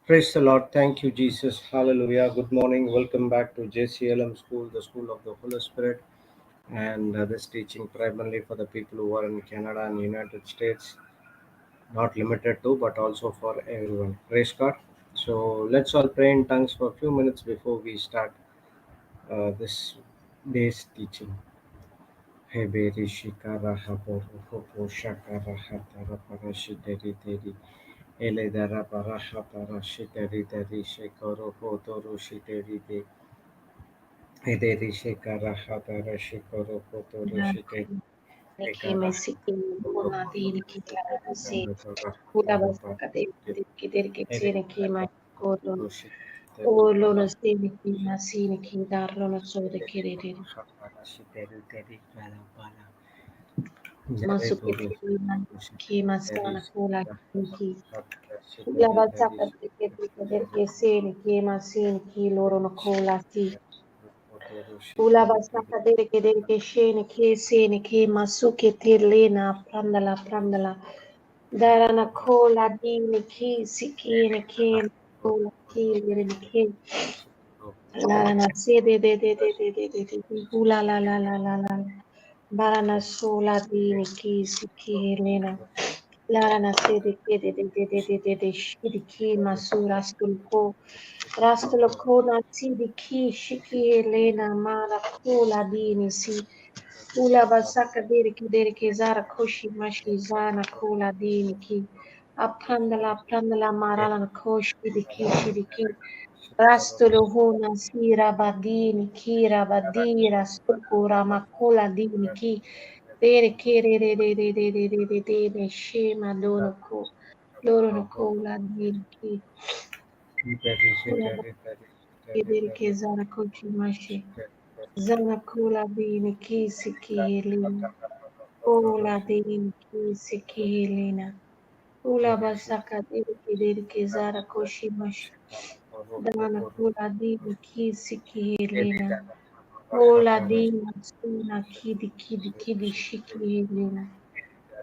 Praise the Lord. Thank you, Jesus. Hallelujah. Good morning. Welcome back to JCILM School, the School of the Holy Spirit. And this teaching primarily for the people who are in Canada and United States, not limited to, but also for everyone. Praise God. So let's all pray in tongues for a few minutes before we start this day's teaching. Heberi shikara haboru hopo shakara hatara parashiteri teri. Ele dara paraha parashiteri teri shekoro potoro shiteri te. Ederi shekara hatara shekoro potoro shiteri. Niki Ekara mesiki una diri ki kara se hatara kula basta hatara kade ki der ki Ele tsene ki ma kodo potoro shiteri o lono para se ki na si ni ki dar lono so de ki re re hatara shiteri teri para para. masu Jare ki toro ki na ki shiteri teri masana kula ki hatara kula shiteri basta teri kade ki der ki se ni ki ma si ni ki loro no kula si potoro kula shiteri basta teri. kade ki der ki she ni ki se ni ki masu ki te lena prandala Darana kola dini ki siki ni ki kola ki ni ki Darana se de hula la Barana sola dini ki siki lena Darana se de shidi ki masura rastulko na sidi ki shiki lena mara kola dini si Ula basaka diri ki zara koshi mashi zana kula dini ki apandala marala na koshi diki rastulu huna sira badini kira badira sukura makula dini ki diri ki re shema dono ko loro no kula dini ki ula basaka diri ki zara koshi mashi zana kula dini ki siki helina Ola dini kisi kihilina. Ula basaka diri kizara koshimash. Dana kula dini kisi kihilina. Ola dini suna kidi shikihilina.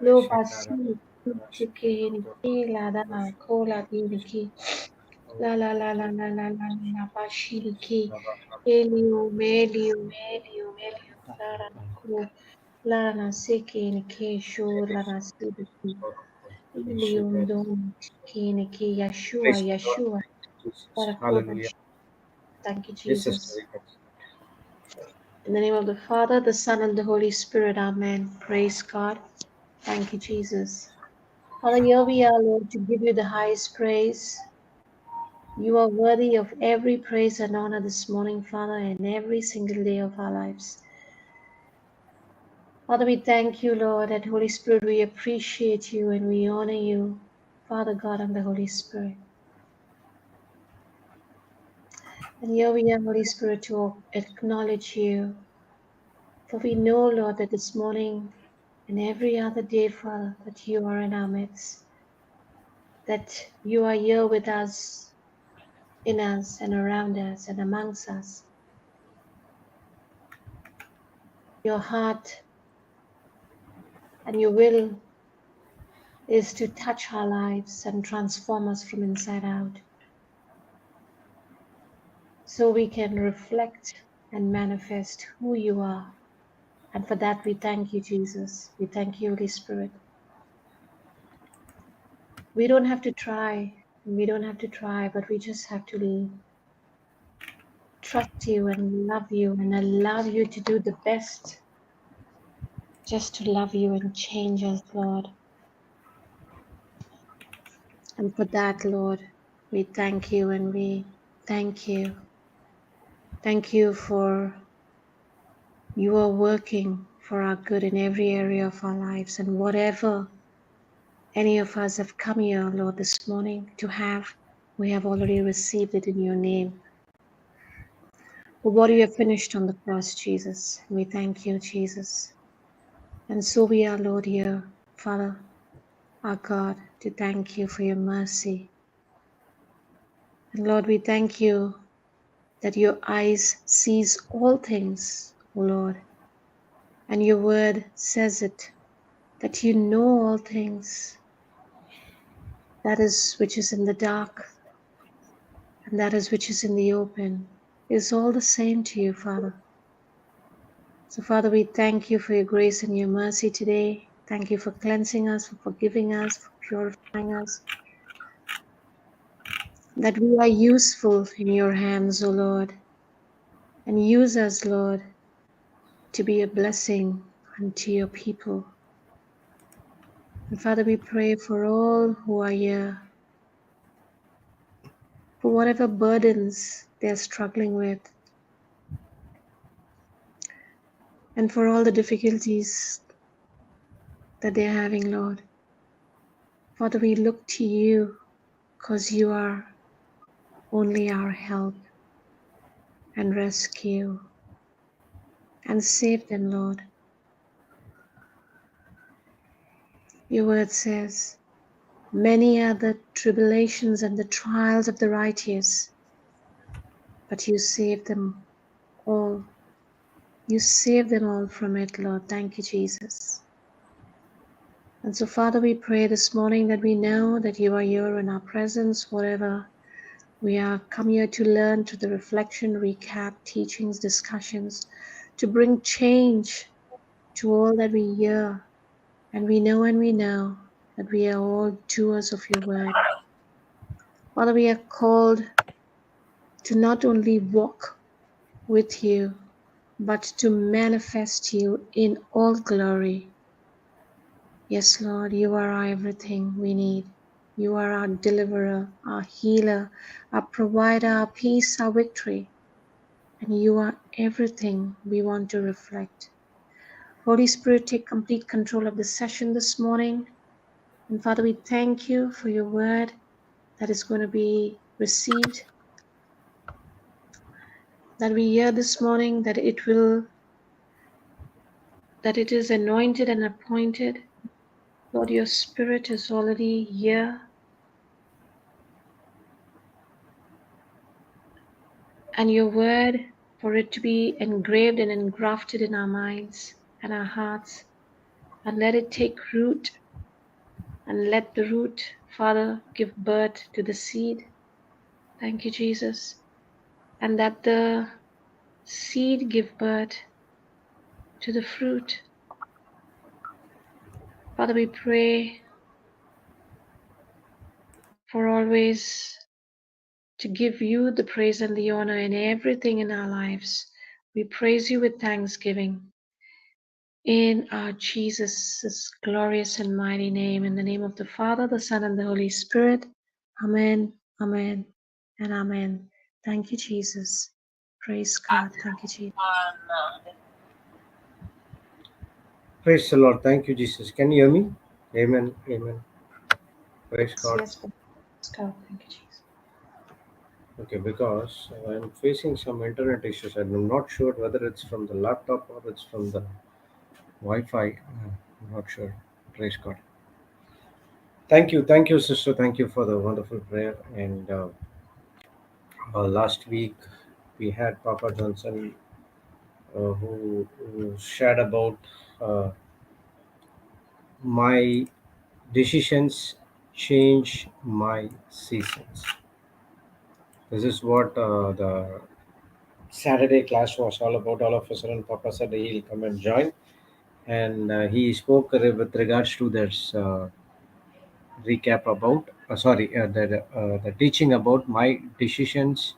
Loba si kisi kihini kila dana kola dini ki. La bashiri ki. Elium. Lara na ku. Lana seke ni kesho lana sibiki ilium dom kini ki Praise the Lord. Yeshua Jesus. Barakoda. Hallelujah. Thank you, Yes, sister. Jesus. In the name of the Father, the Son, and the Holy Spirit, Amen. Praise God. Thank you, Jesus. Father, here we are, Lord, to give you the highest praise. You are worthy of every praise and honor this morning, Father, and every single day of our lives. Father, we thank you, Lord, and Holy Spirit, we appreciate you and we honor you, Father God and the Holy Spirit. And here we are, Holy Spirit, to acknowledge you. For we know, Lord, that this morning and every other day, Father, that you are in our midst, that you are here with us, in us, and around us, and amongst us. Your heart and your will is to touch our lives and transform us from inside out, so we can reflect and manifest who you are. And for that, we thank you, Jesus. We thank you, Holy Spirit. We don't have to try, but we just have to trust you and love you and allow you to do the best, just to love you and change us, Lord. And for that, Lord, we thank you and we thank you. Thank you for you are working for our good in every area of our lives, and whatever any of us have come here, Lord, this morning to have, we have already received it in your name. For what you have finished on the cross, Jesus. We thank you, Jesus. And so we are, Lord, here, Father, our God, to thank you for your mercy. And Lord, we thank you that your eyes sees all things, O Lord. And your word says it, that you know all things, that is which is in the dark, and that is which is in the open is all the same to you, Father. So, Father, we thank you for your grace and your mercy today. Thank you for cleansing us, for forgiving us, for purifying us, that we are useful in your hands, O Lord, and use us, Lord, to be a blessing unto your people. And Father, we pray for all who are here, for whatever burdens they're struggling with, and for all the difficulties that they're having, Lord. Father, we look to you because you are only our help and rescue and save them, Lord. Your word says, many are the tribulations and the trials of the righteous, but you save them all. You save them all from it, Lord. Thank you, Jesus. And so, Father, we pray this morning that we know that you are here in our presence, whatever we are come here to learn, to the reflection, recap, teachings, discussions, to bring change to all that we hear. And we know that we are all doers of your word. Father, we are called to not only walk with you, but to manifest you in all glory. Yes, Lord, you are our everything we need. You are our deliverer, our healer, our provider, our peace, our victory. And you are everything we want to reflect. Holy Spirit, take complete control of the session this morning. And Father, we thank you for your word that is going to be received, that we hear this morning, that it is anointed and appointed. Lord, your spirit is already here, and your word, for it to be engraved and engrafted in our minds and our hearts, and let it take root, and let the root, Father, give birth to the seed. Thank you, Jesus. And that the seed give birth to the fruit. Father, we pray for always to give you the praise and the honor in everything in our lives. We praise you with thanksgiving in our Jesus' glorious and mighty name, in the name of the Father, the Son, and the Holy Spirit. Amen, amen, and amen. Thank you, Jesus. Praise God. Thank you, Jesus. Praise the Lord. Thank you, Jesus. Can you hear me? Amen. Amen. Praise God. Yes, praise God. Thank you, Jesus. Okay, because I'm facing some internet issues. I'm not sure whether it's from the laptop or it's from the Wi-Fi. I'm not sure. Praise God. Thank you, sister. Thank you for the wonderful prayer. And last week we had Papa Johnson, who shared about uh, my decisions change my seasons. This is what the Saturday class was all about. All of a sudden, Papa said he'll come and join, and he spoke with regards to this recap about the teaching about my decisions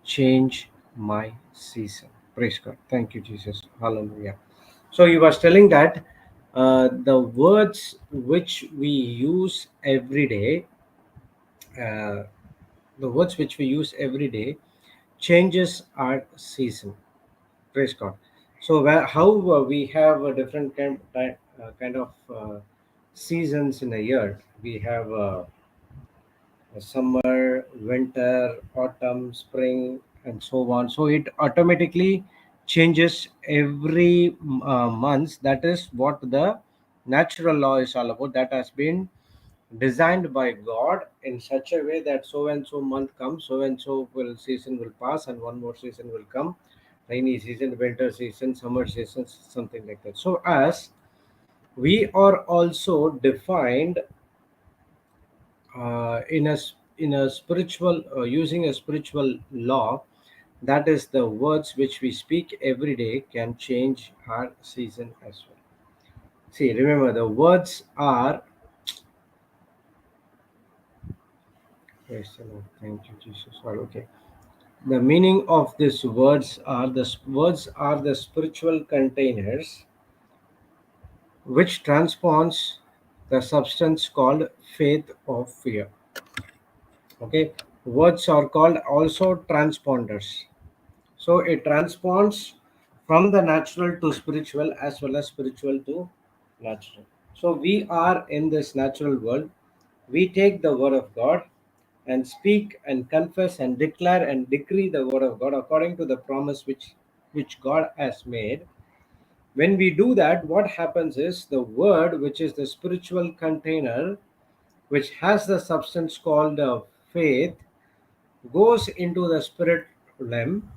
change my season. Praise God. Thank you, Jesus. Hallelujah. So he was telling that the words which we use every day, uh, the words which we use every day changes our season. Praise God. So how we have a different kind of seasons in a year. We have summer, winter, autumn, spring, and so on. So it automatically changes every month. That is what the natural law is all about. That has been designed by God in such a way that so and so month comes, so and so will season will pass, and one more season will come. Rainy season, winter season, summer season, something like that. So as we are also defined in a in a spiritual, using a spiritual law, that is the words which we speak every day can change our season as well. See, remember the words are, praise the Lord, thank you Jesus. All okay. The meaning of these words are, the spiritual containers which transforms the substance called faith or fear. Okay, words are called also transponders. So it transponds from the natural to spiritual as well as spiritual to natural. So we are in this natural world. We take the word of God and speak and confess and declare and decree the word of God according to the promise which God has made. When we do that, what happens is the word, which is the spiritual container, which has the substance called faith, goes into the spirit realm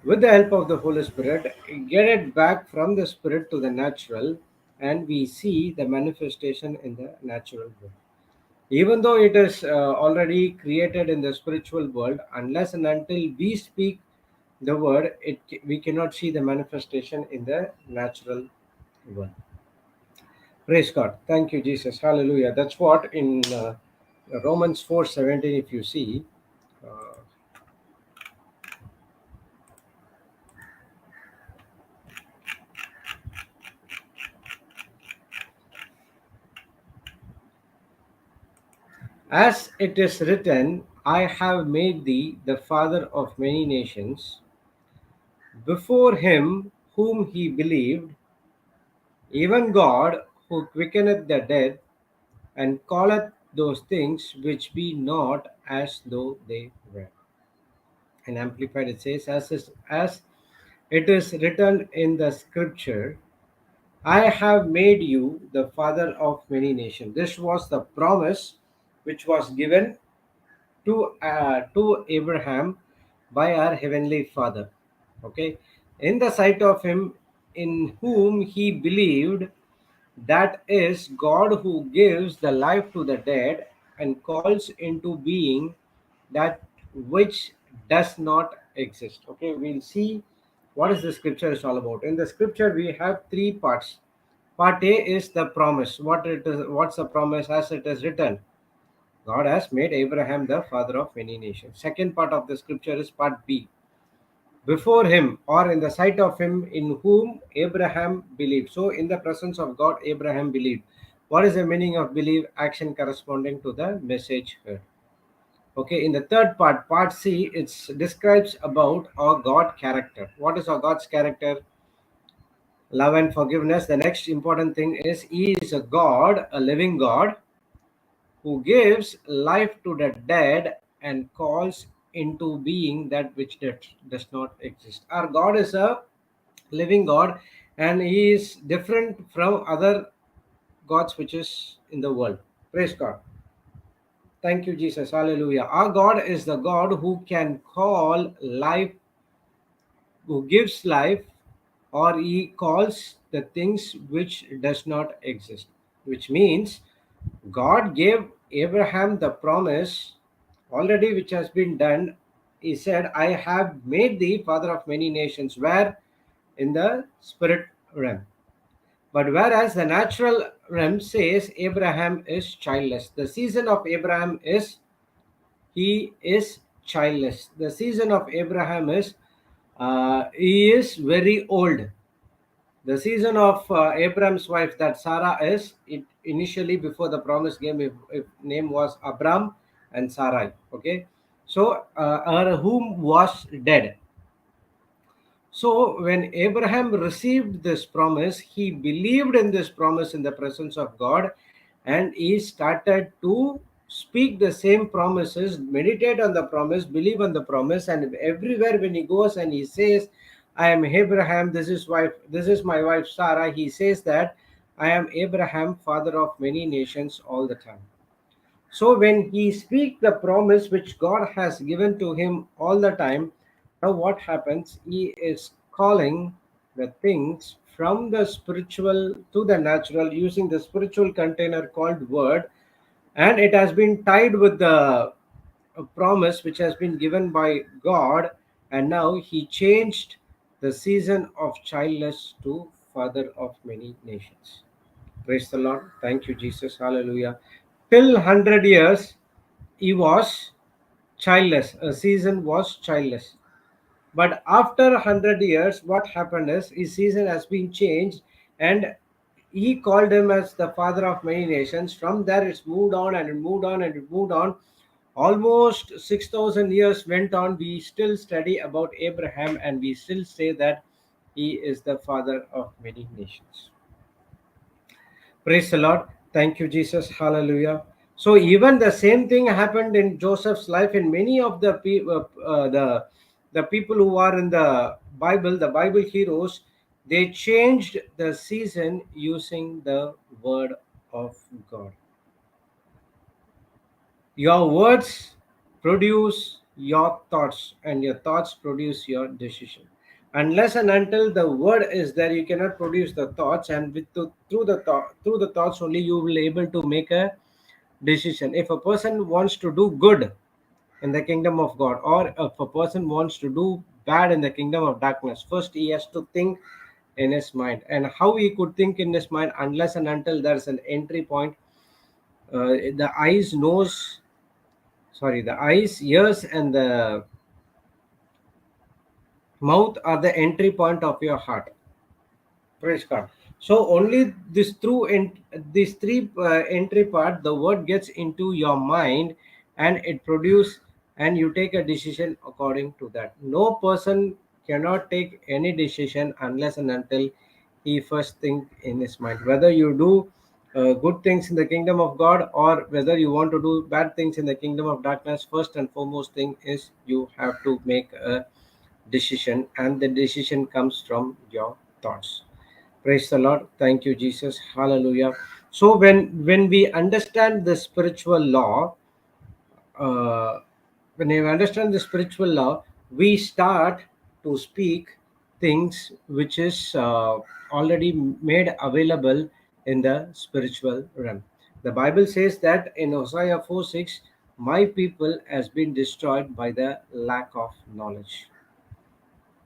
with the help of the Holy Spirit, get it back from the spirit to the natural, and we see the manifestation in the natural world. Even though it is already created in the spiritual world, unless and until we speak the word, we cannot see the manifestation in the natural world. Praise God. Thank you, Jesus. Hallelujah. That's what in Romans 4:17, if you see, uh, as it is written, I have made thee the father of many nations, before him whom he believed, even God, who quickeneth the dead, and calleth those things which be not as though they were. In Amplified it says, as it is written in the scripture, I have made you the father of many nations. This was the promise which was given to Abraham by our heavenly Father. Okay, in the sight of him in whom he believed, that is God who gives the life to the dead and calls into being that which does not exist. Okay, we'll see what is the scripture is all about. In the scripture, we have three parts. Part A is the promise. What it is, what's the promise? As it is written, God has made Abraham the father of many nations. Second part of the scripture is part B. Before him or in the sight of him in whom Abraham believed. So, in the presence of God, Abraham believed. What is the meaning of believe? Action corresponding to the message heard. Okay, in the third part, part C, it describes about our God character. What is our God's character? Love and forgiveness. The next important thing is He is a God, a living God, who gives life to the dead and calls into being that which does not exist. Our God is a living God, and He is different from other gods which is in the world. Praise God. Thank you, Jesus. Hallelujah. Our God is the God who can call life, who gives life, or He calls the things which does not exist, which means God gave Abraham the promise already which has been done. He said, I have made thee father of many nations. Where? In the spirit realm. But whereas the natural realm says Abraham is childless. The season of Abraham is he is childless. The season of Abraham is he is very old. The season of Abraham's wife, that Sarah is, it initially before the promise came, if name was Abram and Sarai. Okay, so her womb was dead. So when Abraham received this promise, he believed in this promise in the presence of God, and he started to speak the same promises, meditate on the promise, believe on the promise, and everywhere when he goes and he says, I am Abraham, this is my wife Sarah, he says that I am Abraham, father of many nations all the time. So when he speaks the promise which God has given to him all the time, now what happens? He is calling the things from the spiritual to the natural using the spiritual container called word. and it has been tied with the promise which has been given by God, and now he changed the season of childless to father of many nations. Praise the Lord. Thank you, Jesus. Hallelujah. Till 100 years, he was childless. A season was childless. But after 100 years, what happened is his season has been changed, and he called him as the father of many nations. From there, it's moved on and it moved on and it moved on. Almost 6,000 years went on. We still study about Abraham and we still say that he is the father of many nations. Praise the Lord. Thank you, Jesus. Hallelujah. So even the same thing happened in Joseph's life. In many of the the people who are in the Bible heroes, they changed the season using the word of God. Your words produce your thoughts, and your thoughts produce your decision. Unless and until the word is there, you cannot produce the thoughts, and through the thoughts only you will able to make a decision. If a person wants to do good in the kingdom of God, or if a person wants to do bad in the kingdom of darkness, first he has to think in his mind. And how he could think in his mind unless and until there's an entry point? The eyes, nose, sorry, the eyes, ears, and the mouth are the entry point of your heart. Praise God. So only this through these three entry part, the word gets into your mind, and it produce, and you take a decision according to that. No person cannot take any decision unless and until he first think in his mind whether you do good things in the kingdom of God, or whether you want to do bad things in the kingdom of darkness. First and foremost thing is you have to make a decision, and the decision comes from your thoughts. Praise the Lord. Thank you, Jesus. Hallelujah. So when we understand the spiritual law, uh, when we understand the spiritual law, we start to speak things which is already made available in the spiritual realm. The Bible says that in Hosea 4:6, my people has been destroyed by the lack of knowledge.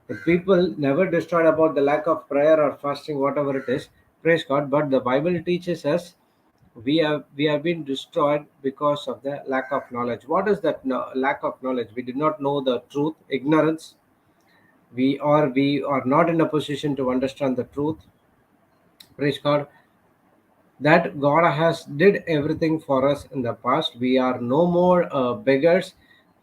The people never destroyed about the lack of prayer or fasting, whatever it is. Praise God. But the Bible teaches us we have been destroyed because of the lack of knowledge. What is that lack of knowledge? We did not know the truth, ignorance. We are not in a position to understand the truth. Praise God. That God has did everything for us in the past. We are no more beggars.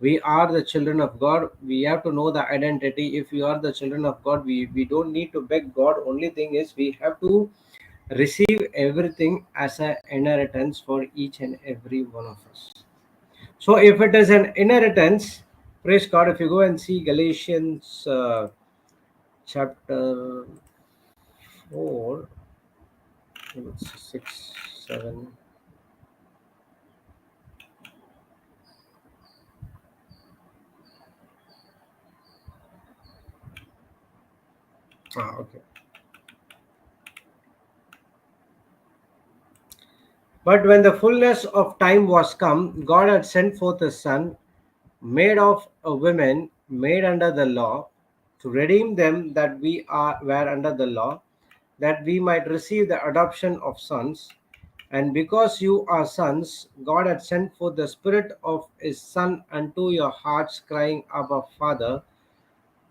We are the children of God. We have to know the identity. If we are the children of God, we don't need to beg God. Only thing is we have to receive everything as an inheritance for each and every one of us. So if it is an inheritance, praise God. If you go and see Galatians chapter 4, it's 6, 7. Okay. But when the fullness of time was come, God had sent forth a Son, made of a woman, made under the law, to redeem them that were under the law, that we might receive the adoption of sons. And because you are sons, God had sent forth the Spirit of His Son unto your hearts, crying, Abba, Father.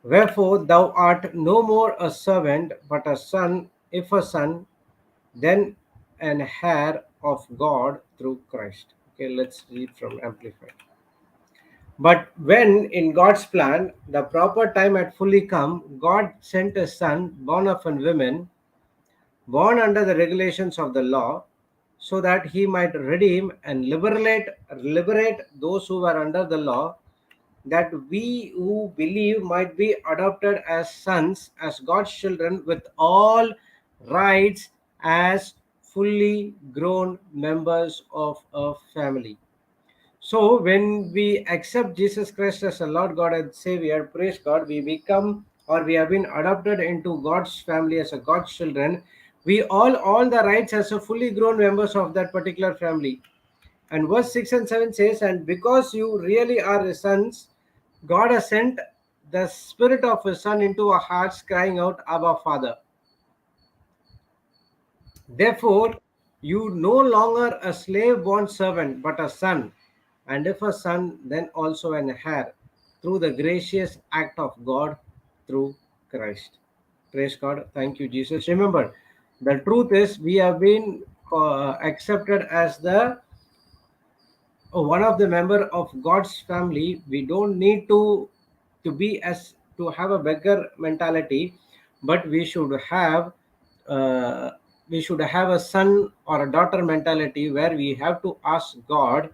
Wherefore thou art no more a servant, but a son, if a son, then an heir of God through Christ. Okay, let's read from Amplified. But when in God's plan the proper time had fully come, God sent a son born of a woman, born under the regulations of the law, so that he might redeem and liberate those who were under the law, that we who believe might be adopted as sons, as God's children, with all rights as fully grown members of a family. So, when we accept Jesus Christ as a Lord God and Savior, praise God, we become, or we have been adopted into God's family as a God's children. We all the rights as a fully grown members of that particular family. And verse 6 and 7 says, and because you really are his sons, God has sent the spirit of his son into our hearts, crying out, Abba, Father. Therefore, you no longer a slave born servant, but a son. And if a son, then also an heir, through the gracious act of God through Christ. Praise God. Thank you, Jesus. Remember, the truth is we have been accepted as the one of the member of God's family. We don't need to be as to have a beggar mentality, but uh, we should have a son or a daughter mentality where we have to ask God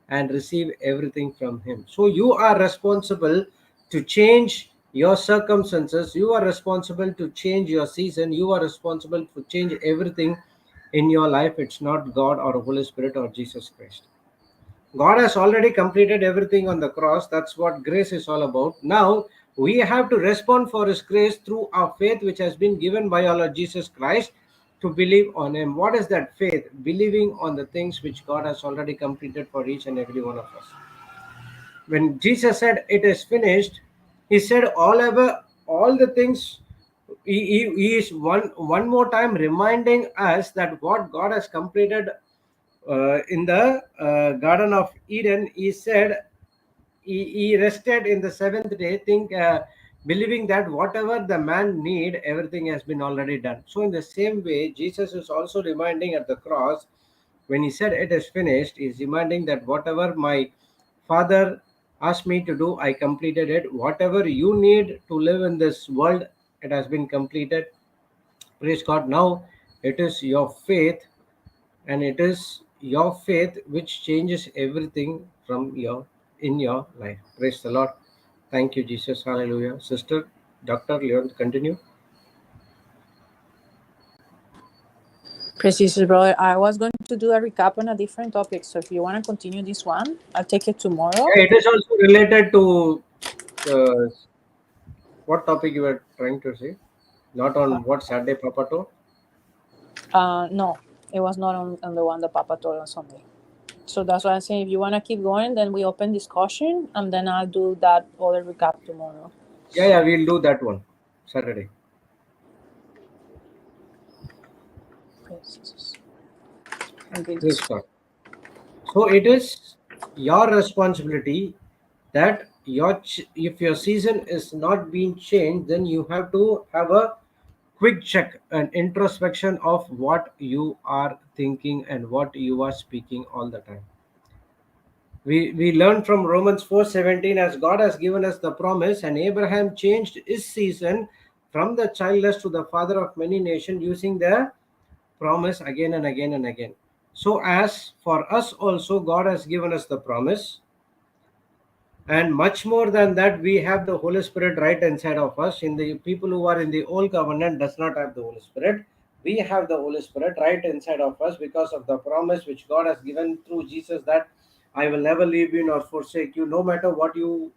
and receive everything from Him. So you are responsible to change your circumstances. You are responsible to change your season. You are responsible to change everything in your life. It's not God or Holy Spirit or Jesus Christ. God has already completed everything on the cross. That's what grace is all about. Now, we have to respond for His grace through our faith, which has been given by our Lord Jesus Christ, to believe on Him. What is that faith? Believing on the things which God has already completed for each and every one of us. When Jesus said, "It is finished," He said, all the things. He is one more time reminding us that what God has completed in the Garden of Eden. He said he rested in the seventh day, believing that whatever the man need, everything has been already done. So in the same way, Jesus is also reminding at the cross, when he said it is finished, he is reminding that whatever my Father asked me to do, I completed it. Whatever you need to live in this world, it has been completed. Praise God. Now it is your faith, and it is your faith which changes everything from your in your life. Praise the Lord. Thank you, Jesus. Hallelujah. Sister Dr. Leon, continue. Praise Jesus, brother. I was going to do a recap on a different topic, so if you want to continue this one, I'll take it tomorrow. Yeah, it is also related to uh, what topic you were trying to say, not on what Saturday Papa told. No, it was not on the one that Papa told on Sunday. So that's why I'm saying if you want to keep going, then we open discussion, and then I'll do that other recap tomorrow. Yeah, we'll do that one Saturday. Praise Jesus. Okay. Praise God. So it is your responsibility that if your season is not being changed, then you have to have a quick check and introspection of what you are thinking and what you are speaking all the time. We learn from Romans 4:17, as God has given us the promise, and Abraham changed his season from the childless to the father of many nations, using the promise again and again and again. So as for us also, God has given us the promise, and much more than that, we have the Holy Spirit right inside of us. In the people who are in the old covenant does not have the Holy Spirit. We have the Holy Spirit right inside of us because of the promise which God has given through Jesus, that I will never leave you nor forsake you. No matter what you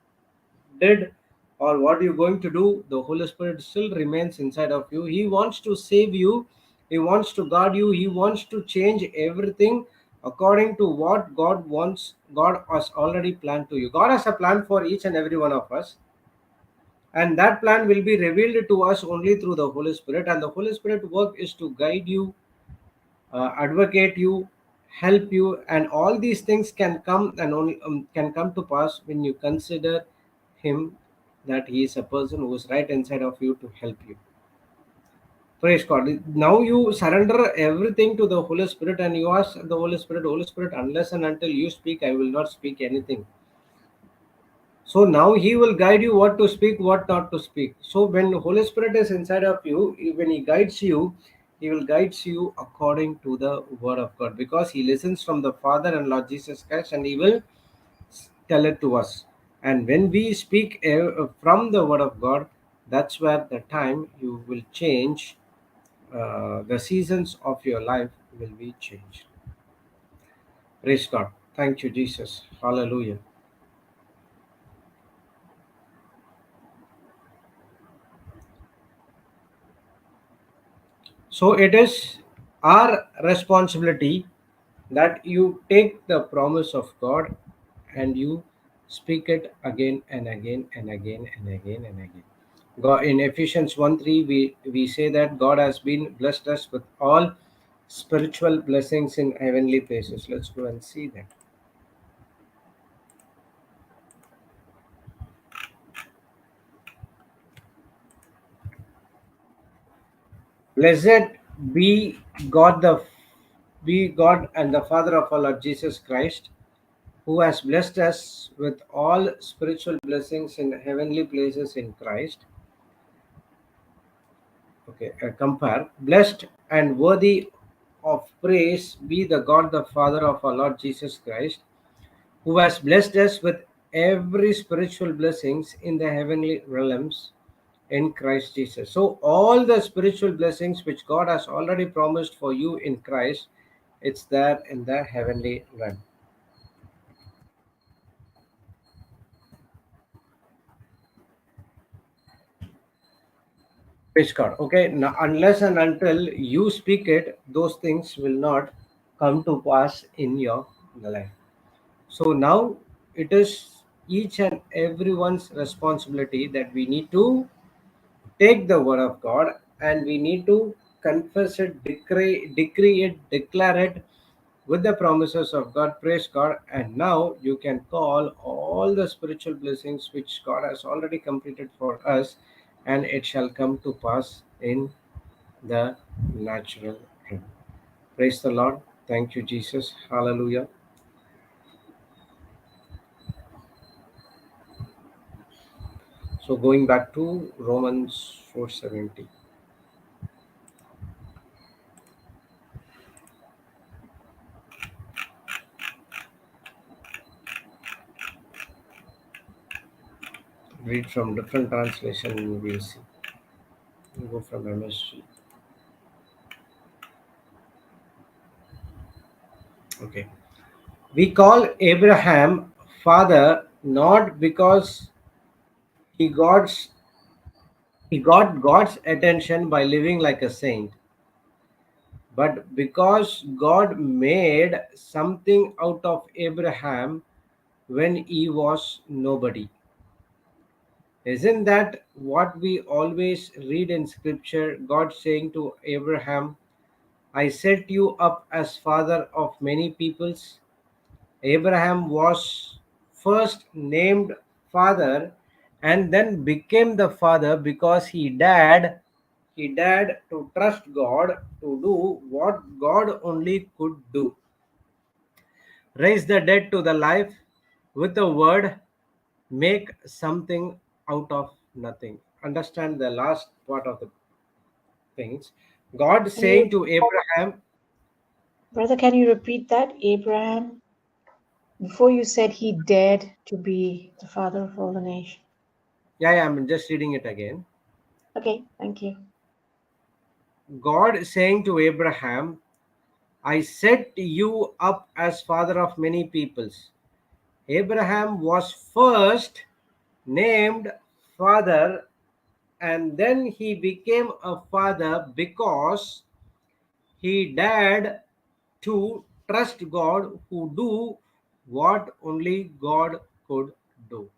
did or what you're going to do, the Holy Spirit still remains inside of you. He wants to save you, He wants to guard you, He wants to change everything according to what God wants. God has already planned to you. God has a plan for each and every one of us, and that plan will be revealed to us only through the Holy Spirit. And the Holy Spirit work is to guide you, advocate you, help you, and all these things can come and only can come to pass when you consider Him, that He is a person who is right inside of you to help you. Praise God. Now you surrender everything to the Holy Spirit and you ask the Holy Spirit, Holy Spirit, unless and until you speak, I will not speak anything. So now He will guide you what to speak, what not to speak. So when the Holy Spirit is inside of you, when He guides you, He will guide you according to the Word of God, because He listens from the Father and Lord Jesus Christ, and He will tell it to us. And when we speak from the Word of God, that's where the time you will change. The seasons of your life will be changed. Praise God. Thank you, Jesus. Hallelujah. So it is our responsibility that you take the promise of God and you speak it again and again and again and again and again. God, in Ephesians 1:3, we say that God has been blessed us with all spiritual blessings in heavenly places. Let's go and see that. Blessed be God God and the Father of our Lord Jesus Christ, who has blessed us with all spiritual blessings in heavenly places in Christ. Okay, compare. Blessed and worthy of praise be the God, the Father of our Lord Jesus Christ, who has blessed us with every spiritual blessings in the heavenly realms in Christ Jesus. So all the spiritual blessings which God has already promised for you in Christ, it's there in the heavenly realm. Praise God. Okay, now, unless and until you speak it, those things will not come to pass in your life. So now it is each and everyone's responsibility that we need to take the word of God and we need to confess it, decree it, declare it with the promises of God. Praise God. And now you can call all the spiritual blessings which God has already completed for us, and it shall come to pass in the natural realm. Praise the Lord. Thank you, Jesus. Hallelujah. So going back to Romans 4:70. Read from different translation, we'll see. We'll go from MSG. Okay. We call Abraham father not because he got he got God's attention by living like a saint, but because God made something out of Abraham when he was nobody. Isn't that what we always read in scripture? God saying to Abraham, I set you up as father of many peoples. Abraham was first named father and then became the father because he dared to trust God to do what God only could do. Raise the dead to the life with a word, make something out of nothing. Understand the last part of the things. God Can you, saying to Abraham, brother, can you repeat that? Abraham, before you said he dared to be the father of all the nations. yeah, I'm just reading it again. Okay, thank you. God saying to Abraham, I set you up as father of many peoples. Abraham was first named father and then he became a father because he dared to trust God who do what only God could do.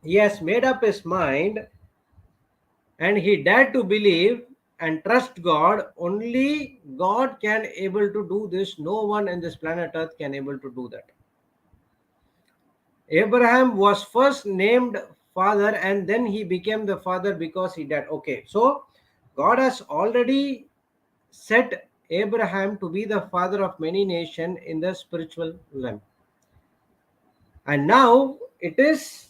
He has made up his mind and he dared to believe and trust God. Only God can able to do this. No one in this planet earth can able to do that. Abraham was first named father and then he became the father because he dared. Okay, so God has already set Abraham to be the father of many nations in the spiritual realm. And now it is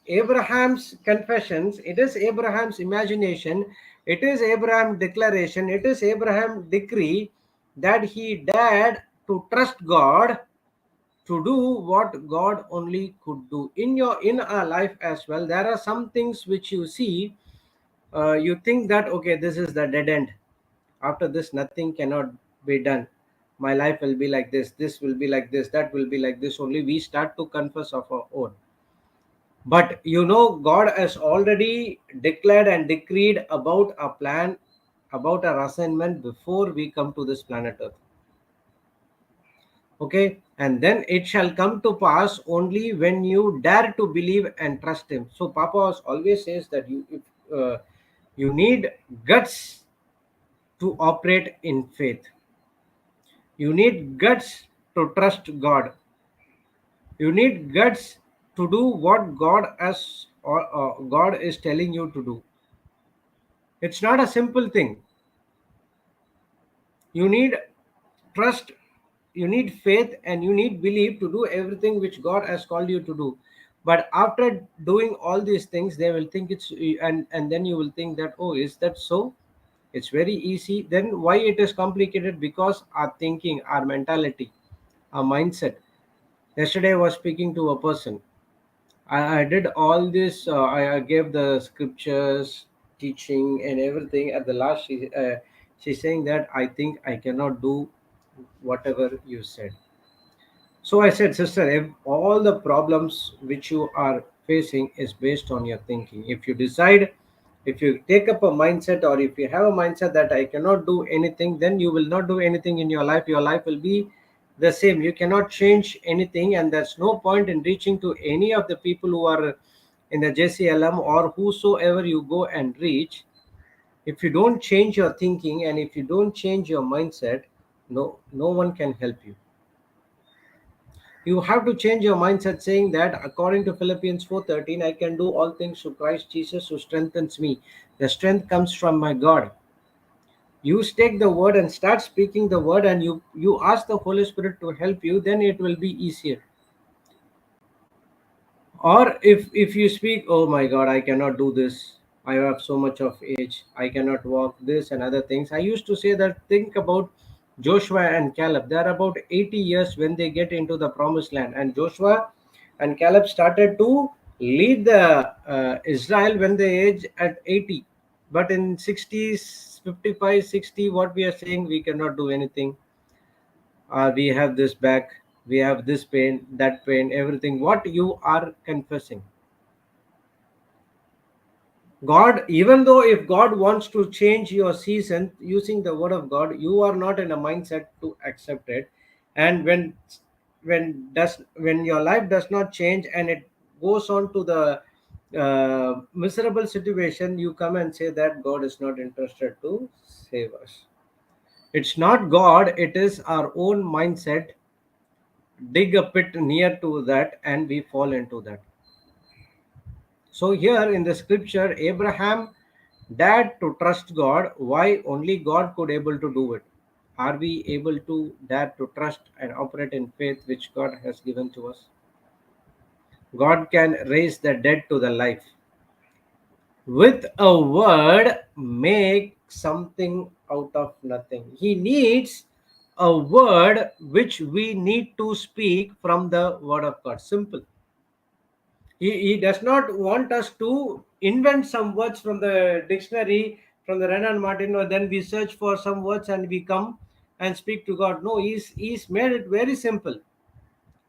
Abraham's confessions, it is Abraham's imagination, it is Abraham's declaration, it is Abraham's decree that he dared to trust God to do what God only could do. In our life as well, there are some things which you see, you think that okay, this is the dead end. After this, nothing cannot be done. My life will be like this will be like this, that will be like this. Only we start to confess of our own. But God has already declared and decreed about a plan, about our assignment before we come to this planet Earth. Okay, and then it shall come to pass only when you dare to believe and trust him. So Papa always says that you need guts to operate in faith. You need guts to trust God. You need guts to do what God is telling you to do. It's not a simple thing. You need trust, you need faith, and you need belief to do everything which God has called you to do. But after doing all these things, they will think it's, and then you will think that, oh, is that so? It's very easy. Then why it is complicated? Because our thinking, our mentality, our mindset. Yesterday I was speaking to a person. I did all this. I gave the scriptures, teaching, and everything. At the last, she's saying that I think I cannot do whatever you said. So I said, sister, if all the problems which you are facing is based on your thinking. If you decide, if you take up a mindset, or if you have a mindset that I cannot do anything, then you will not do anything in your life. Your life will be the same. You cannot change anything, and there's no point in reaching to any of the people who are in the JCLM or whosoever you go and reach. If you don't change your thinking and if you don't change your mindset, no one can help you. You have to change your mindset, saying that according to Philippians 4:13, I can do all things through Christ Jesus who strengthens me. The strength comes from my God. You take the word and start speaking the word, and you ask the Holy Spirit to help you, then it will be easier. Or if you speak, oh my God, I cannot do this, I have so much of age, I cannot walk, this and other things. I used to say that, think about Joshua and Caleb. They are about 80 years when they get into the promised land, and Joshua and Caleb started to lead the Israel when they age at 80. But in 60s, 55, 60, what we are saying, we cannot do anything. We have this back, we have this pain, that pain, everything. What you are confessing? God, even though if God wants to change your season using the word of God, you are not in a mindset to accept it. And when your life does not change and it goes on to the miserable situation, you come and say that God is not interested to save us. It's not God, it is our own mindset. Dig a pit near to that and we fall into that. So here in the scripture, Abraham dared to trust God. Why? Only God could able to do it. Are we able to dare to trust and operate in faith which God has given to us? God can raise the dead to the life. With a word, make something out of nothing. He needs a word which we need to speak from the word of God. Simple. He does not want us to invent some words from the dictionary, from the Renan Martin, or then we search for some words and we come and speak to God. No, he's made it very simple.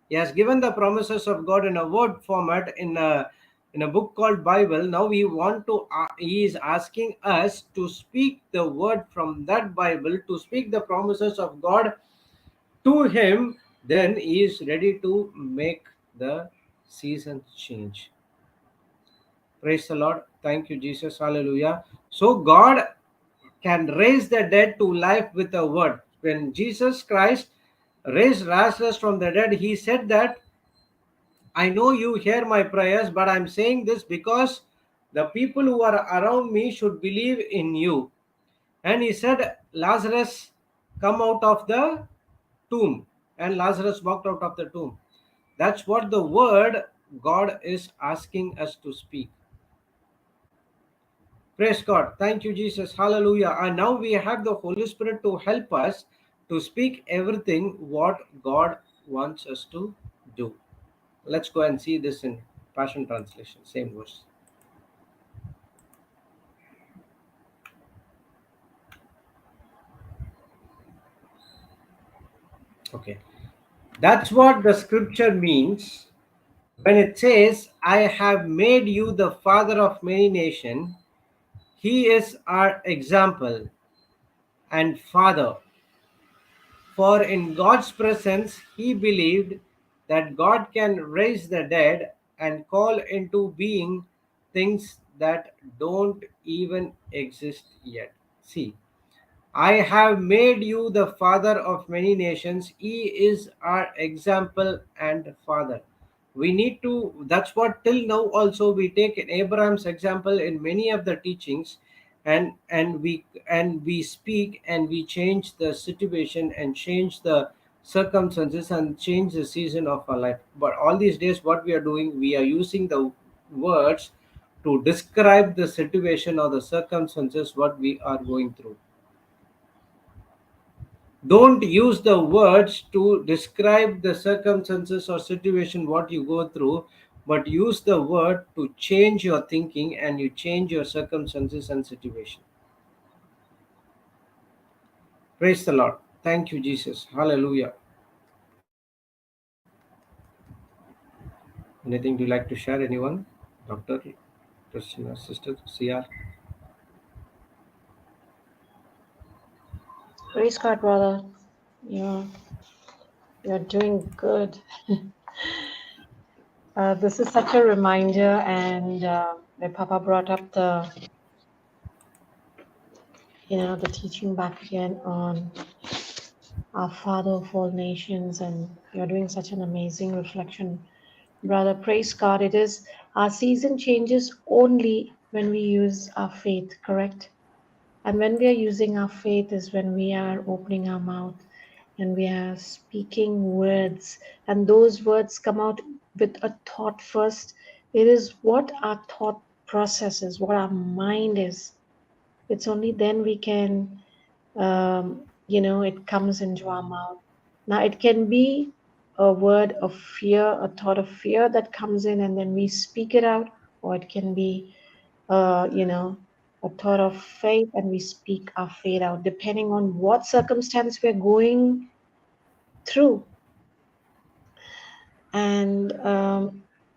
He has given the promises of God in a word format in a book called Bible. Now he is asking us to speak the word from that Bible, to speak the promises of God to him. Then he is ready to make the season change. Praise the Lord. Thank you, Jesus. Hallelujah. So God can raise the dead to life with a word. When Jesus Christ raised Lazarus from the dead, he said that, I know you hear my prayers, but I'm saying this because the people who are around me should believe in you. And he said, Lazarus, come out of the tomb. And Lazarus walked out of the tomb. That's what the word God is asking us to speak. Praise God. Thank you, Jesus. Hallelujah. And now we have the Holy Spirit to help us to speak everything what God wants us to do. Let's go and see this in Passion Translation, same verse. Okay. That's what the scripture means when it says, I have made you the father of many nations. He is our example and father For in God's presence, he believed that God can raise the dead and call into being things that don't even exist yet. See, I have made you the father of many nations. He is our example and father. We need to, that's what till now also we take Abraham's example in many of the teachings, and we speak and we change the situation and change the circumstances and change the season of our life. But all these days, what we are doing, we are using the words to describe the situation or the circumstances what we are going through. Don't use the words to describe the circumstances or situation what you go through, but use the word to change your thinking and you change your circumstances and situation. Praise the Lord. Thank you, Jesus. Hallelujah. Anything do you like to share, anyone? Dr. Christina, Sister CR? Praise God, brother. You're you're doing good. This is such a reminder, and when Papa brought up the teaching back again on our Father of all nations, and you're doing such an amazing reflection, brother. Praise God. It is our season changes only when we use our faith, correct? And when we are using our faith is when we are opening our mouth and we are speaking words, and those words come out with a thought first. It is what our thought process is, what our mind is. It's only then we can, it comes into our mouth. Now, it can be a word of fear, a thought of fear that comes in, and then we speak it out, or it can be, a thought of faith, and we speak our faith out, depending on what circumstance we're going through. And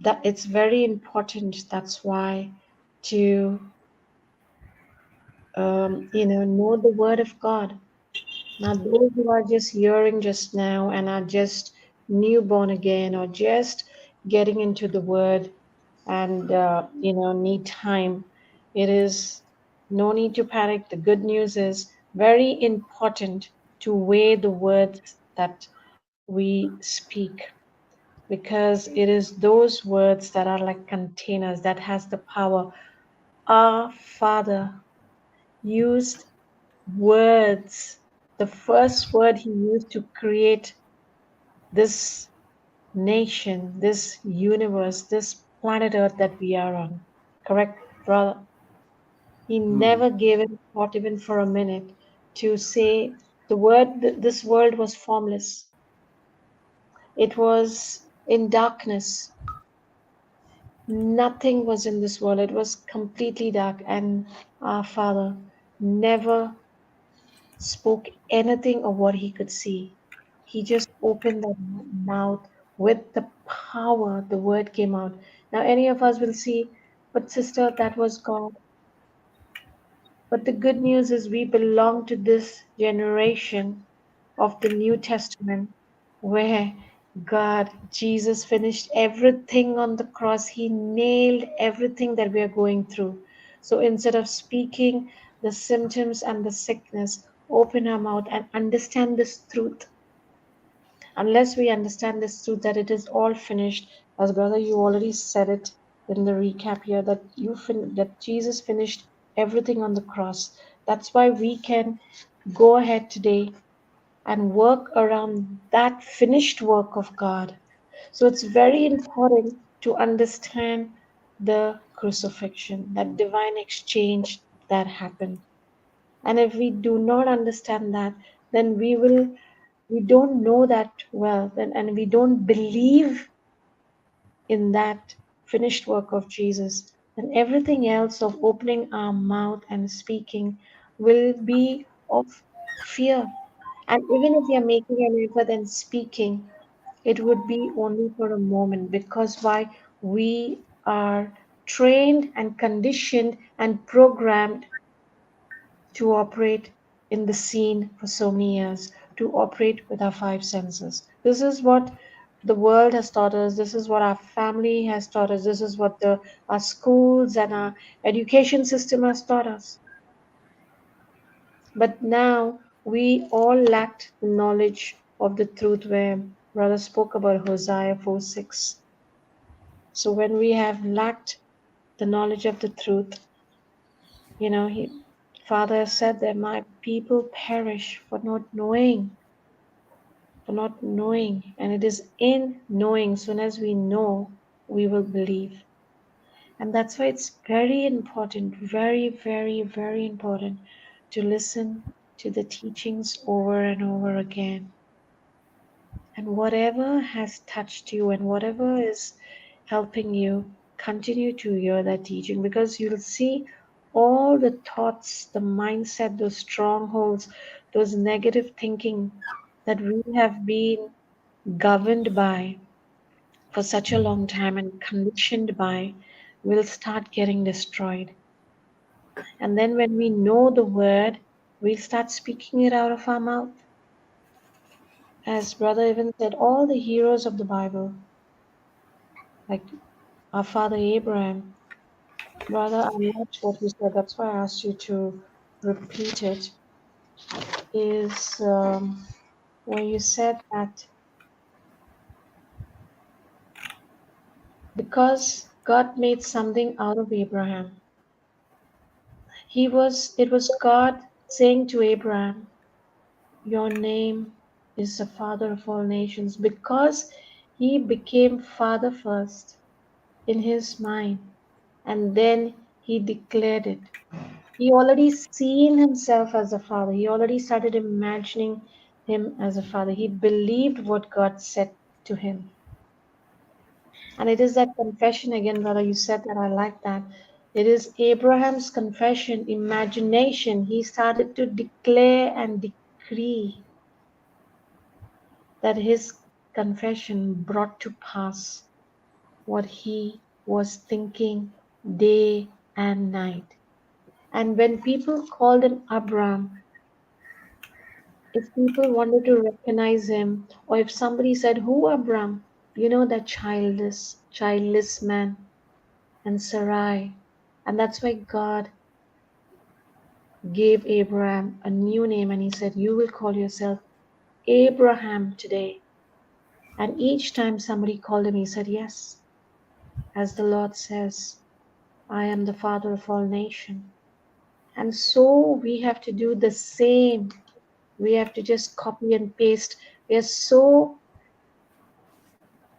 that it's very important. That's why to know the word of God. Now, those who are just hearing just now and are just newborn again or just getting into the word and need time, it is no need to panic. The good news is very important to weigh the words that we speak, because it is those words that are like containers that has the power. Our Father used words. The first word he used to create this nation, this universe, this planet Earth that we are on. Correct, brother? He Hmm. never gave it thought even for a minute to say the word, this world was formless. It was in darkness. Nothing was in this world. It was completely dark. And our Father never spoke anything of what he could see. He just opened the mouth with the power. The word came out. Now, any of us will see, but sister, that was God. But the good news is we belong to this generation of the New Testament where God, Jesus finished everything on the cross. He nailed everything that we are going through. So instead of speaking the symptoms and the sickness, open our mouth and understand this truth. Unless we understand this truth that it is all finished, as brother, you already said it in the recap here, that that Jesus finished everything on the cross. That's why we can go ahead today and work around that finished work of God. So it's very important to understand the crucifixion, that divine exchange that happened. And if we do not understand that, then we don't know that well, then, and we don't believe in that finished work of Jesus, then everything else of opening our mouth and speaking will be of fear. And even if we are making an effort and speaking, it would be only for a moment, because why? We are trained and conditioned and programmed to operate in the scene for so many years, to operate with our five senses. This is what the world has taught us. This is what our family has taught us. This is what our schools and our education system has taught us. But now we all lacked the knowledge of the truth, where brother spoke about Hosea 4:6. So when we have lacked the knowledge of the truth, Father said that my people perish for not knowing, and it is in knowing. Soon as we know, we will believe. And that's why it's very important, very, very, very important to listen to the teachings over and over again. And whatever has touched you and whatever is helping you, continue to hear that teaching, because you'll see all the thoughts, the mindset, those strongholds, those negative thinking that we have been governed by for such a long time and conditioned by will start getting destroyed. And then when we know the word, we'll start speaking it out of our mouth. As brother even said, all the heroes of the Bible, like our father Abraham, brother, I liked what you said. That's why I asked you to repeat it. Is where you said that because God made something out of Abraham, it was God saying to Abraham, your name is the father of all nations, because he became father first in his mind, and then he declared it. He already seen himself as a father. He already started imagining him as a father. He believed what God said to him. And it is that confession again, brother. You said that, I like that. It is Abraham's confession, imagination. He started to declare and decree that his confession brought to pass what he was thinking day and night. And when people called him Abram, if people wanted to recognize him, or if somebody said, who Abram? That childless man and Sarai. And that's why God gave Abraham a new name, and he said, you will call yourself Abraham today. And each time somebody called him, he said, yes, as the Lord says, I am the father of all nations. And so we have to do the same. We have to just copy and paste. We are so,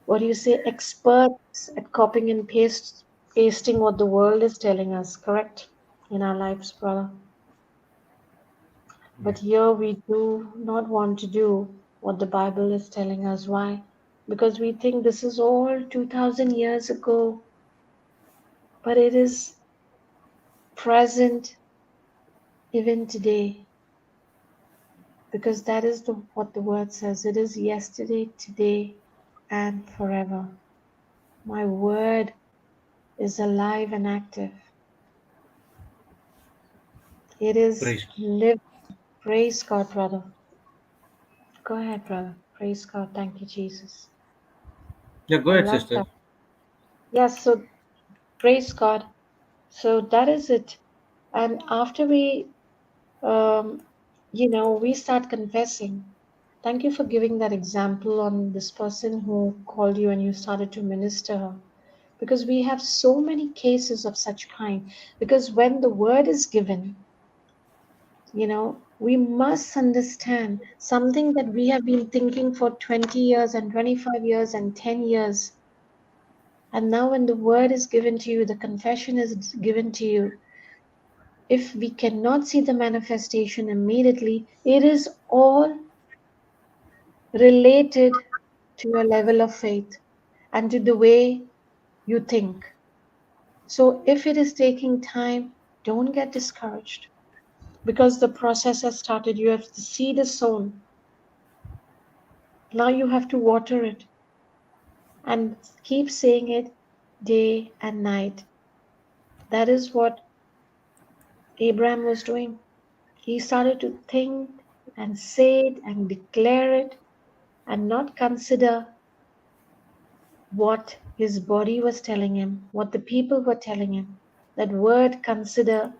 experts at copying and pasting what the world is telling us, correct? In our lives, brother. But here we do not want to do what the Bible is telling us. Why? Because we think this is all 2,000 years ago, but it is present even today. Because that is what the word says. It is yesterday, today, and forever. My word is alive and active. It is Praise. living. Praise God, brother. Go ahead, brother. Praise God. Thank you, Jesus. Yeah, go I ahead, love sister. that. Yes, so praise God. So that is it. And after um, we start confessing. Thank you for giving that example on this person who called you and you started to minister her. Because we have so many cases of such kind. Because when the word is given, we must understand something that we have been thinking for 20 years and 25 years and 10 years. And now, when the word is given to you, the confession is given to you. If we cannot see the manifestation immediately, it is all related to your level of faith and to the way you think. So, if it is taking time, don't get discouraged because the process has started. You have the seed is sown. Now you have to water it and keep saying it day and night. That is what Abraham was doing. He started to think and say it and declare it and not consider what his body was telling him, what the people were telling him. That word consider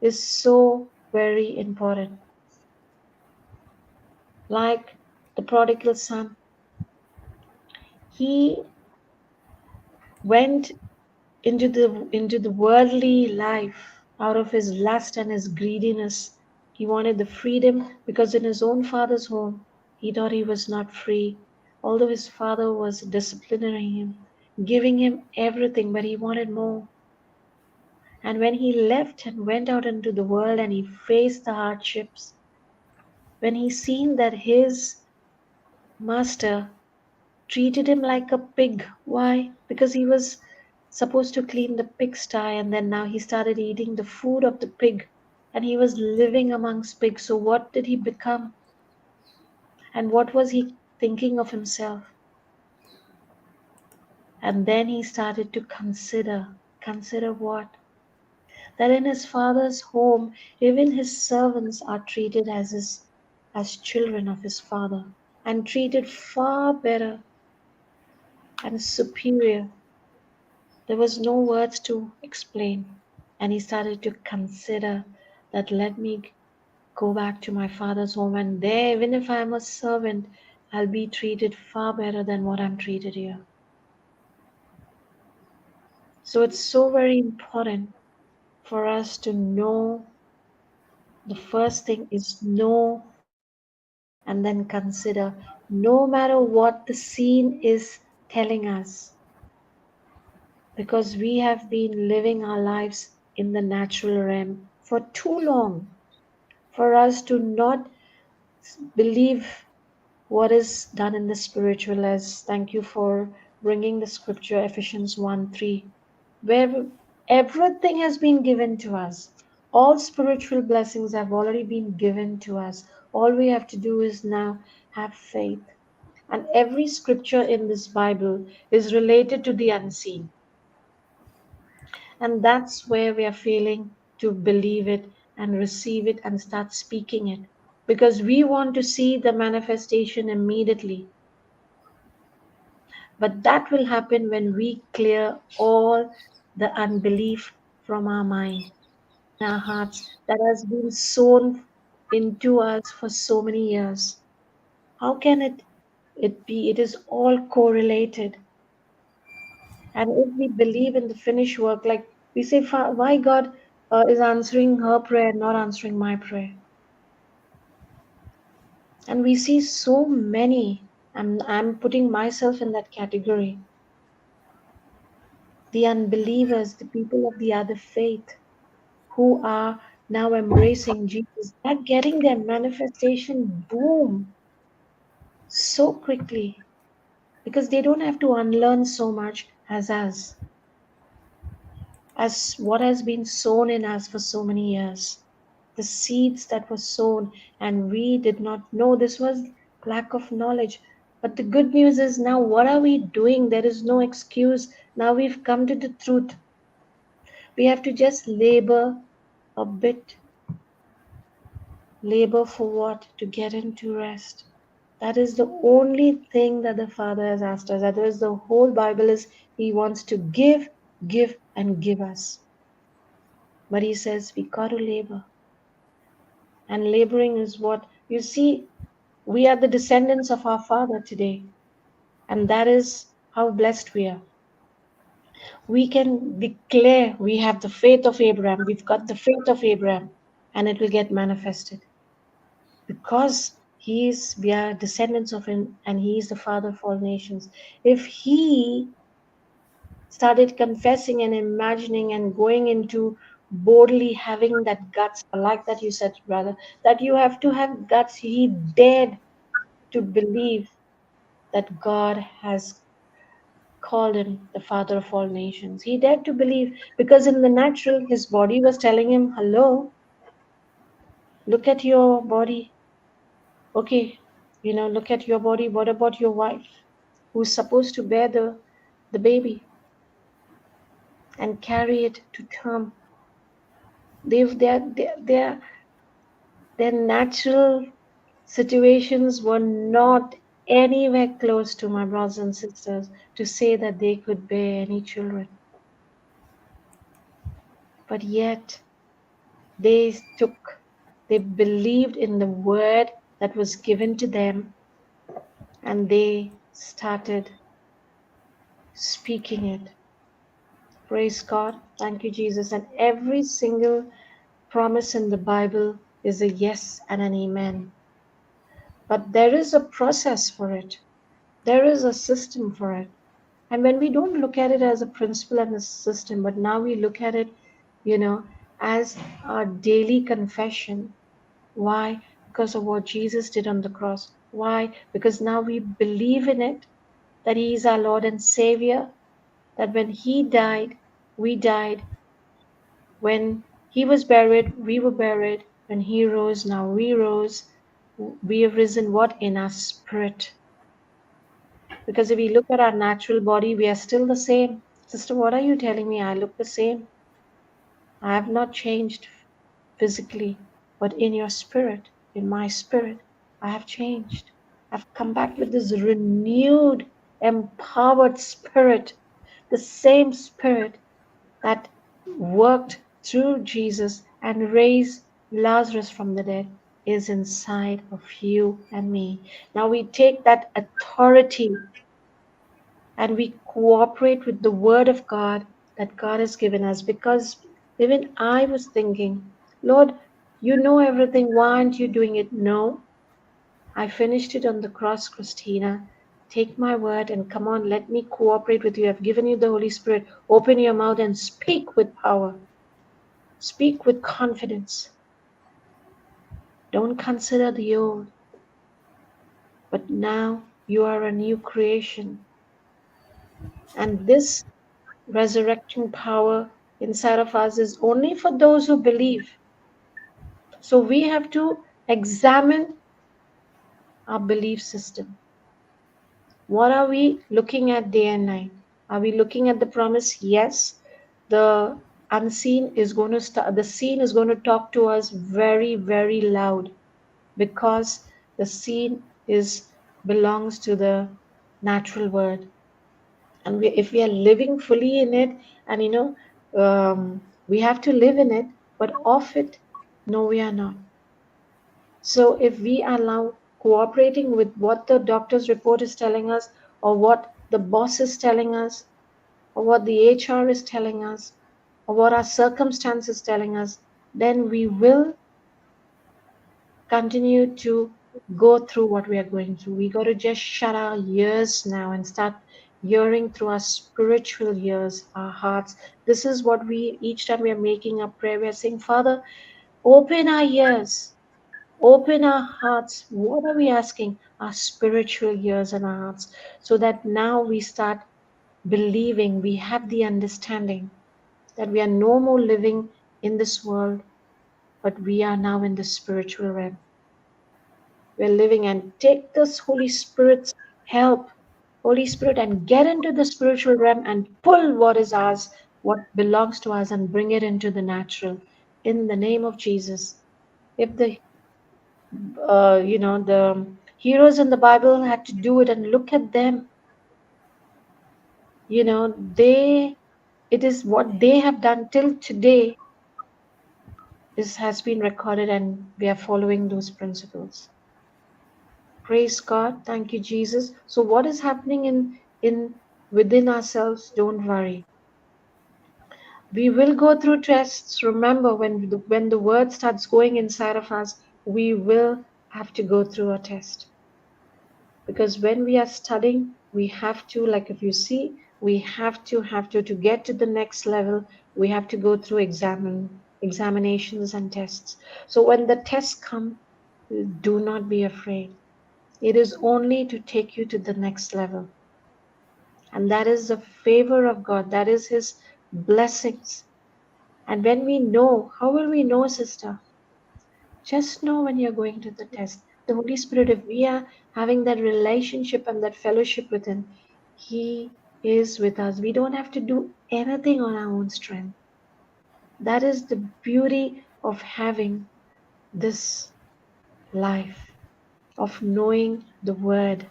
is so very important. Like the prodigal son, he went into the worldly life out of his lust and his greediness. He wanted the freedom because in his own father's home he thought he was not free, although his father was disciplining him, giving him everything, but he wanted more. And when he left and went out into the world and he faced the hardships, when he seen that his master treated him like a pig. Why? Because he was supposed to clean the pigsty, and then now he started eating the food of the pig, and he was living amongst pigs. So what did he become? And what was he thinking of himself? And then he started to consider what? That in his father's home, even his servants are treated as children of his father, and treated far better and superior. There was no words to explain. And he started to consider that let me go back to my father's home, and there, even if I'm a servant, I'll be treated far better than what I'm treated here. So it's so very important for us to know. The first thing is know and then consider, no matter what the scene is telling us, because we have been living our lives in the natural realm for too long for us to not believe what is done in the spiritual. As thank you for bringing the scripture Ephesians 1:3, where everything has been given to us. All spiritual blessings have already been given to us. All we have to do is now have faith. And every scripture in this Bible is related to the unseen. And that's where we are failing to believe it and receive it and start speaking it. Because we want to see the manifestation immediately. But that will happen when we clear all the unbelief from our mind, our hearts, that has been sown into us for so many years. How can it be? It is all correlated. And if we believe in the finished work, like we say, why God is answering her prayer, not answering my prayer? And we see so many, I'm putting myself in that category, the unbelievers, the people of the other faith who are now embracing Jesus, they're getting their manifestation boom so quickly because they don't have to unlearn so much as us, as what has been sown in us for so many years. The seeds that were sown, and we did not know. This was lack of knowledge. But the good news is now, what are we doing? There is no excuse. Now we've come to the truth. We have to just labor a bit. Labor for what? To get into rest. That is the only thing that the Father has asked us. Otherwise, the whole Bible is He wants to give, give, and give us. But He says we got to labor. And laboring is what? You see, we are the descendants of our Father today. And that is how blessed we are. We can declare we have the faith of Abraham. We've got the faith of Abraham, and it will get manifested. Because we are descendants of him, and he is the father of all nations. If he started confessing and imagining and going into boldly having that guts, like that you said, brother, that you have to have guts. He dared to believe that God has called him the father of all nations. He dared to believe because in the natural, his body was telling him, hello, look at your body. Okay, look at your body. What about your wife who's supposed to bear the baby and carry it to term? Their natural Situations were not anywhere close to my brothers and sisters to say that they could bear any children. But yet they believed in the word that was given to them, and they started speaking it. Praise God. Thank you, Jesus. And every single promise in the Bible is a yes and an amen. But there is a process for it. There is a system for it. And when we don't look at it as a principle and a system, but now we look at it, as our daily confession. Why? Because of what Jesus did on the cross. Why? Because now we believe in it, that He is our Lord and Savior, that when He died, we died. When He was buried, we were buried. When He rose, now we rose. We have risen what? In our spirit. Because if we look at our natural body, we are still the same. Sister, what are you telling me? I look the same. I have not changed physically, but in your spirit, in my spirit, I have changed. I've come back with this renewed, empowered spirit, the same spirit that worked through Jesus and raised Lazarus from the dead is inside of you and me. Now we take that authority and we cooperate with the word of God that God has given us, because even I was thinking, Lord, you know everything. Why aren't you doing it? No, I finished it on the cross, Christina. Take my word and come on, let me cooperate with you. I've given you the Holy Spirit. Open your mouth and speak with power. Speak with confidence. Don't consider the old, but now you are a new creation. And this resurrection power inside of us is only for those who believe. So we have to examine our belief system. What are we looking at day and night? Are we looking at the promise? Yes. The unseen is going to start, the seen is going to talk to us very, very loud, because the seen is belongs to the natural world. And if we are living fully in it, and we have to live in it, but off it, no, we are not. So if we are now cooperating with what the doctor's report is telling us, or what the boss is telling us, or what the HR is telling us, or what our circumstance is telling us, then we will continue to go through what we are going through. We got to just shut our ears now and start hearing through our spiritual ears, our hearts. This is what each time we are making a prayer, we are saying, Father, open our ears, open our hearts. What are we asking? Our spiritual ears and our hearts, so that now we start believing, we have the understanding that we are no more living in this world, but we are now in the spiritual realm. We're living, and take this Holy Spirit's help, Holy Spirit, and get into the spiritual realm and pull what is ours, what belongs to us, and bring it into the natural in the name of Jesus. If the the heroes in the Bible had to do it, and look at them, it is what they have done till today. This has been recorded, and we are following those principles. Praise God. Thank you, Jesus. So what is happening in within ourselves? Don't worry. We will go through tests. Remember, when the word starts going inside of us, we will have to go through a test. Because when we are studying, we have to, like if you see, we have to get to the next level, we have to go through examinations and tests. So when the tests come, do not be afraid. It is only to take you to the next level. And that is the favor of God. That is His blessings. And when we know, how will we know, sister? Just know when you're going to the test. The Holy Spirit, if we are having that relationship and that fellowship with Him, He is with us. We don't have to do anything on our own strength. That is the beauty of having this life. of knowing the word.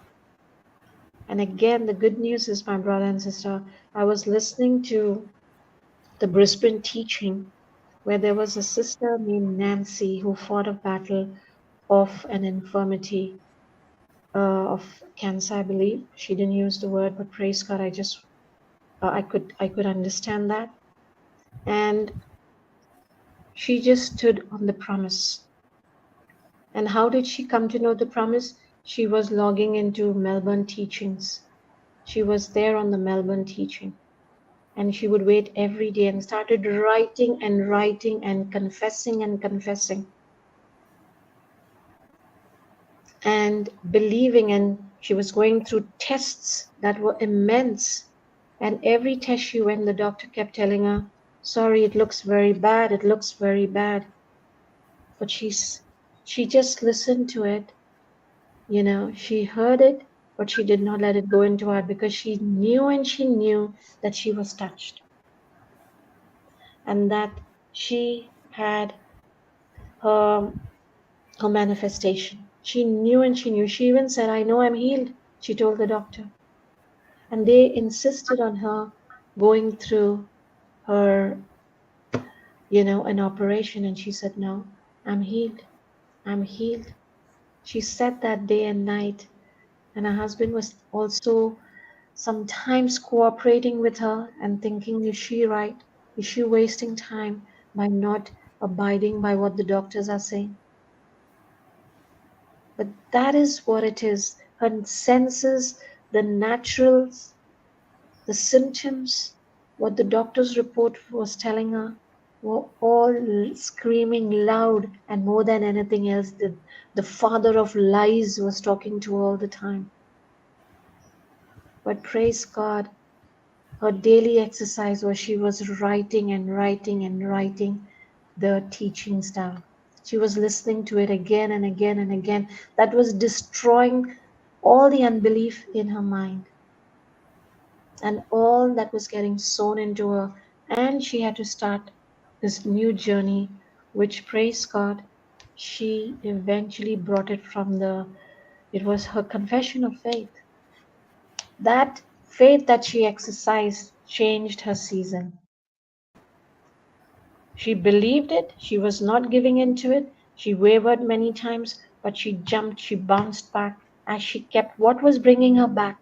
And again, the good news is, my brother and sister, I was listening to the Brisbane teaching where there was a sister named Nancy who fought a battle of an infirmity, of cancer, I believe. She didn't use the word, but praise God, I could understand that. And she just stood on the promise. And how did she come to know the promise? She was logging into Melbourne teachings. She was there on the Melbourne teaching. And she would wait every day and started writing and writing and confessing and believing. And she was going through tests that were immense. And every test she went, the doctor kept telling her, sorry, it looks very bad, it looks very bad. But she just listened to it. She heard it, but she did not let it go into her because she knew and she knew that she was touched and that she had her, her manifestation. She knew and she knew. She even said, I know I'm healed, she told the doctor. And they insisted on her going through her, an operation. And she said, no, I'm healed. I'm healed. She said that day and night. And her husband was also sometimes cooperating with her and thinking, is she right? Is she wasting time by not abiding by what the doctors are saying? But that is what it is. Her senses, the naturals, the symptoms, what the doctor's report was telling her, were all screaming loud, and more than anything else, the father of lies was talking to her all the time. But praise God, her daily exercise was she was writing and writing and writing the teachings down. She was listening to it again and again and again. That was destroying all the unbelief in her mind and all that was getting sown into her. And she had to start this new journey, which, praise God, she eventually brought it it was her confession of faith. That faith that she exercised changed her season. She believed it. She was not giving in to it. She wavered many times, but she jumped, she bounced back as she kept what was bringing her back,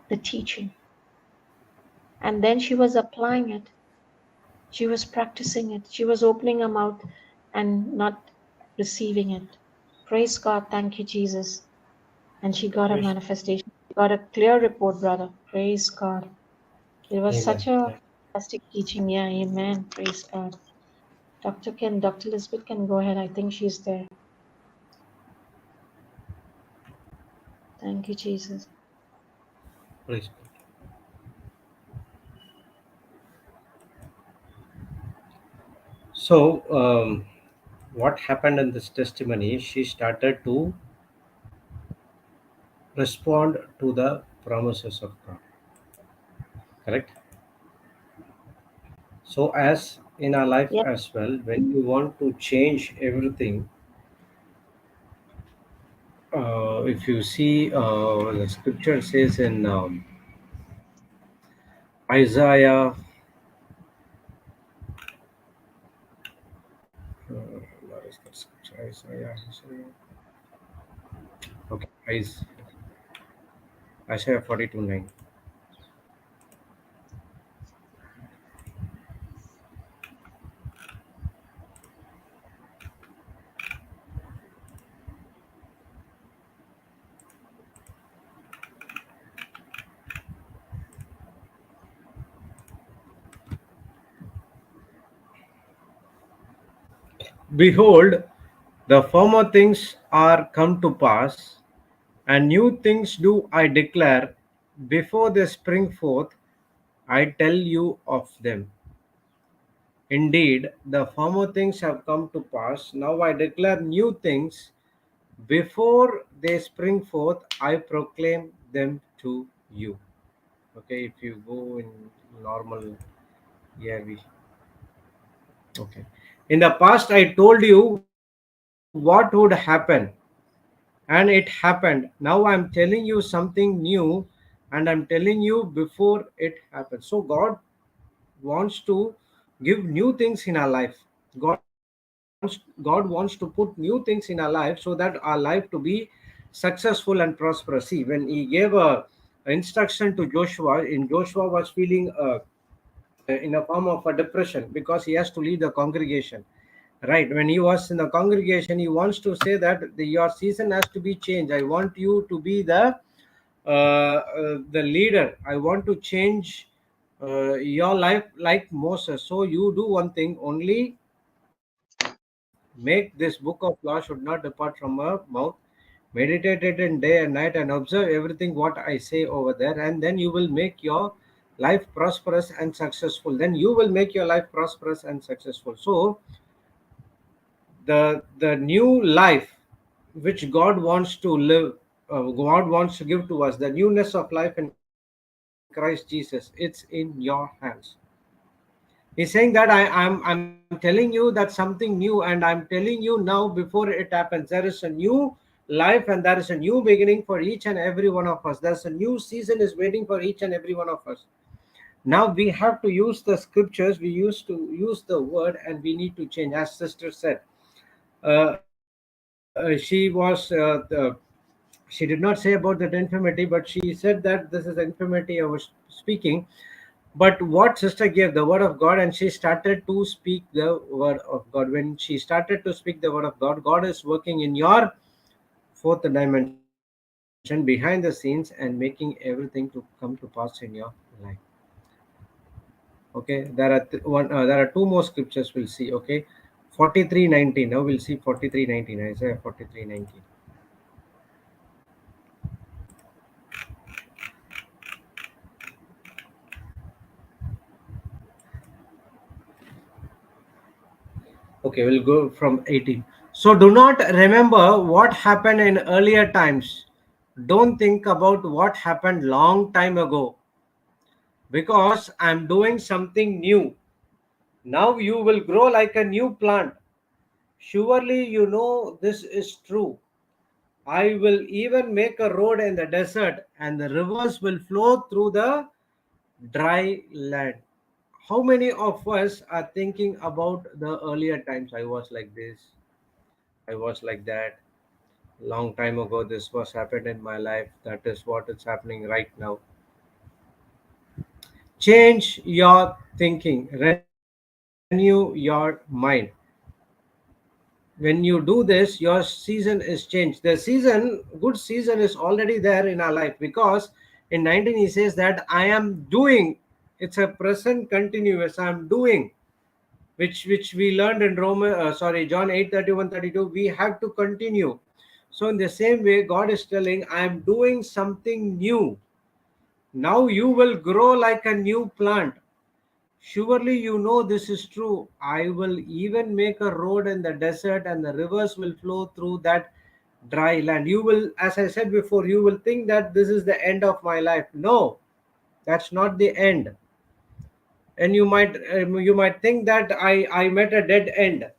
the teaching. And then she was applying it. She was practicing it. She was opening her mouth and not receiving it. Praise God. Thank you, Jesus. And she got a Praise. manifestation. She got a clear report, brother. Praise God. It was Amen. such a fantastic teaching. Yeah, amen. Praise God. Dr. Elizabeth can go ahead. I think she's there. Thank you, Jesus. Praise. So, what happened in this testimony? She started to respond to the promises of God. Correct. So, as in our life Yep. as well, when you want to change everything, if you see, the scripture says in Isaiah, where is that scripture? Isaiah. Okay, Isaiah 42:9. Behold, the former things are come to pass, and new things do I declare. Before they spring forth, I tell you of them. Indeed, the former things have come to pass. Now I declare new things. Before they spring forth, I proclaim them to you. Okay, if you go in normal, yeah, okay. In the past, I told you what would happen. and it happened. Now I'm telling you something new, and I'm telling you before it happens. So God wants to give new things in our life. God wants to put new things in our life so that our life to be successful and prosperous. See, when he gave a instruction to Joshua, in Joshua was feeling in a form of a depression because he has to lead the congregation. Right, when he was in the congregation, he wants to say that your season has to be changed. I want you to be the leader. I want to change your life like Moses. So you do one thing only: make this book of law should not depart from our mouth. Meditate it in day and night and observe everything what I say over there, and then you will make your life prosperous and successful. Then you will make your life prosperous and successful. So the new life which God wants to live, God wants to give to us, the newness of life in Christ Jesus, it's in your hands. He's saying that I'm telling you that something new, and I'm telling you now before it happens. There is a new life and there is a new beginning for each and every one of us. There's a new season is waiting for each and every one of us. Now we have to use the scriptures, we used to use the word, and we need to change. As sister said, she did not say about that infirmity, but she said that this is infirmity I was speaking. But what sister gave the word of God, and she started to speak the word of God. When she started to speak the word of God, God is working in your fourth dimension behind the scenes and making everything to come to pass in your life. Okay, there are two more scriptures we'll see. Okay, 43:19. Now we'll see 43:19. Isaiah 43:19. Okay, we'll go from 18. So do not remember what happened in earlier times. Don't think about what happened long time ago, because I'm doing something new. Now you will grow like a new plant. Surely you know this is true. I will even make a road in the desert, and the rivers will flow through the dry land. How many of us are thinking about the earlier times? I was like this, I was like that. Long time ago this was happened in my life. That is what is happening right now. Change your thinking, renew your mind. When you do this, your season is changed. The season, good season, is already there in our life, because in 19 he says that I am doing. It's a present continuous. I'm doing, which we learned in John 8:31-32. We have to continue. So in the same way, God is telling, I am doing something new. Now you will grow like a new plant. Surely you know this is true. I will even make a road in the desert, and the rivers will flow through that dry land. You will, as I said before, you will think that this is the end of my life. No, that's not the end. And you might think that I met a dead end.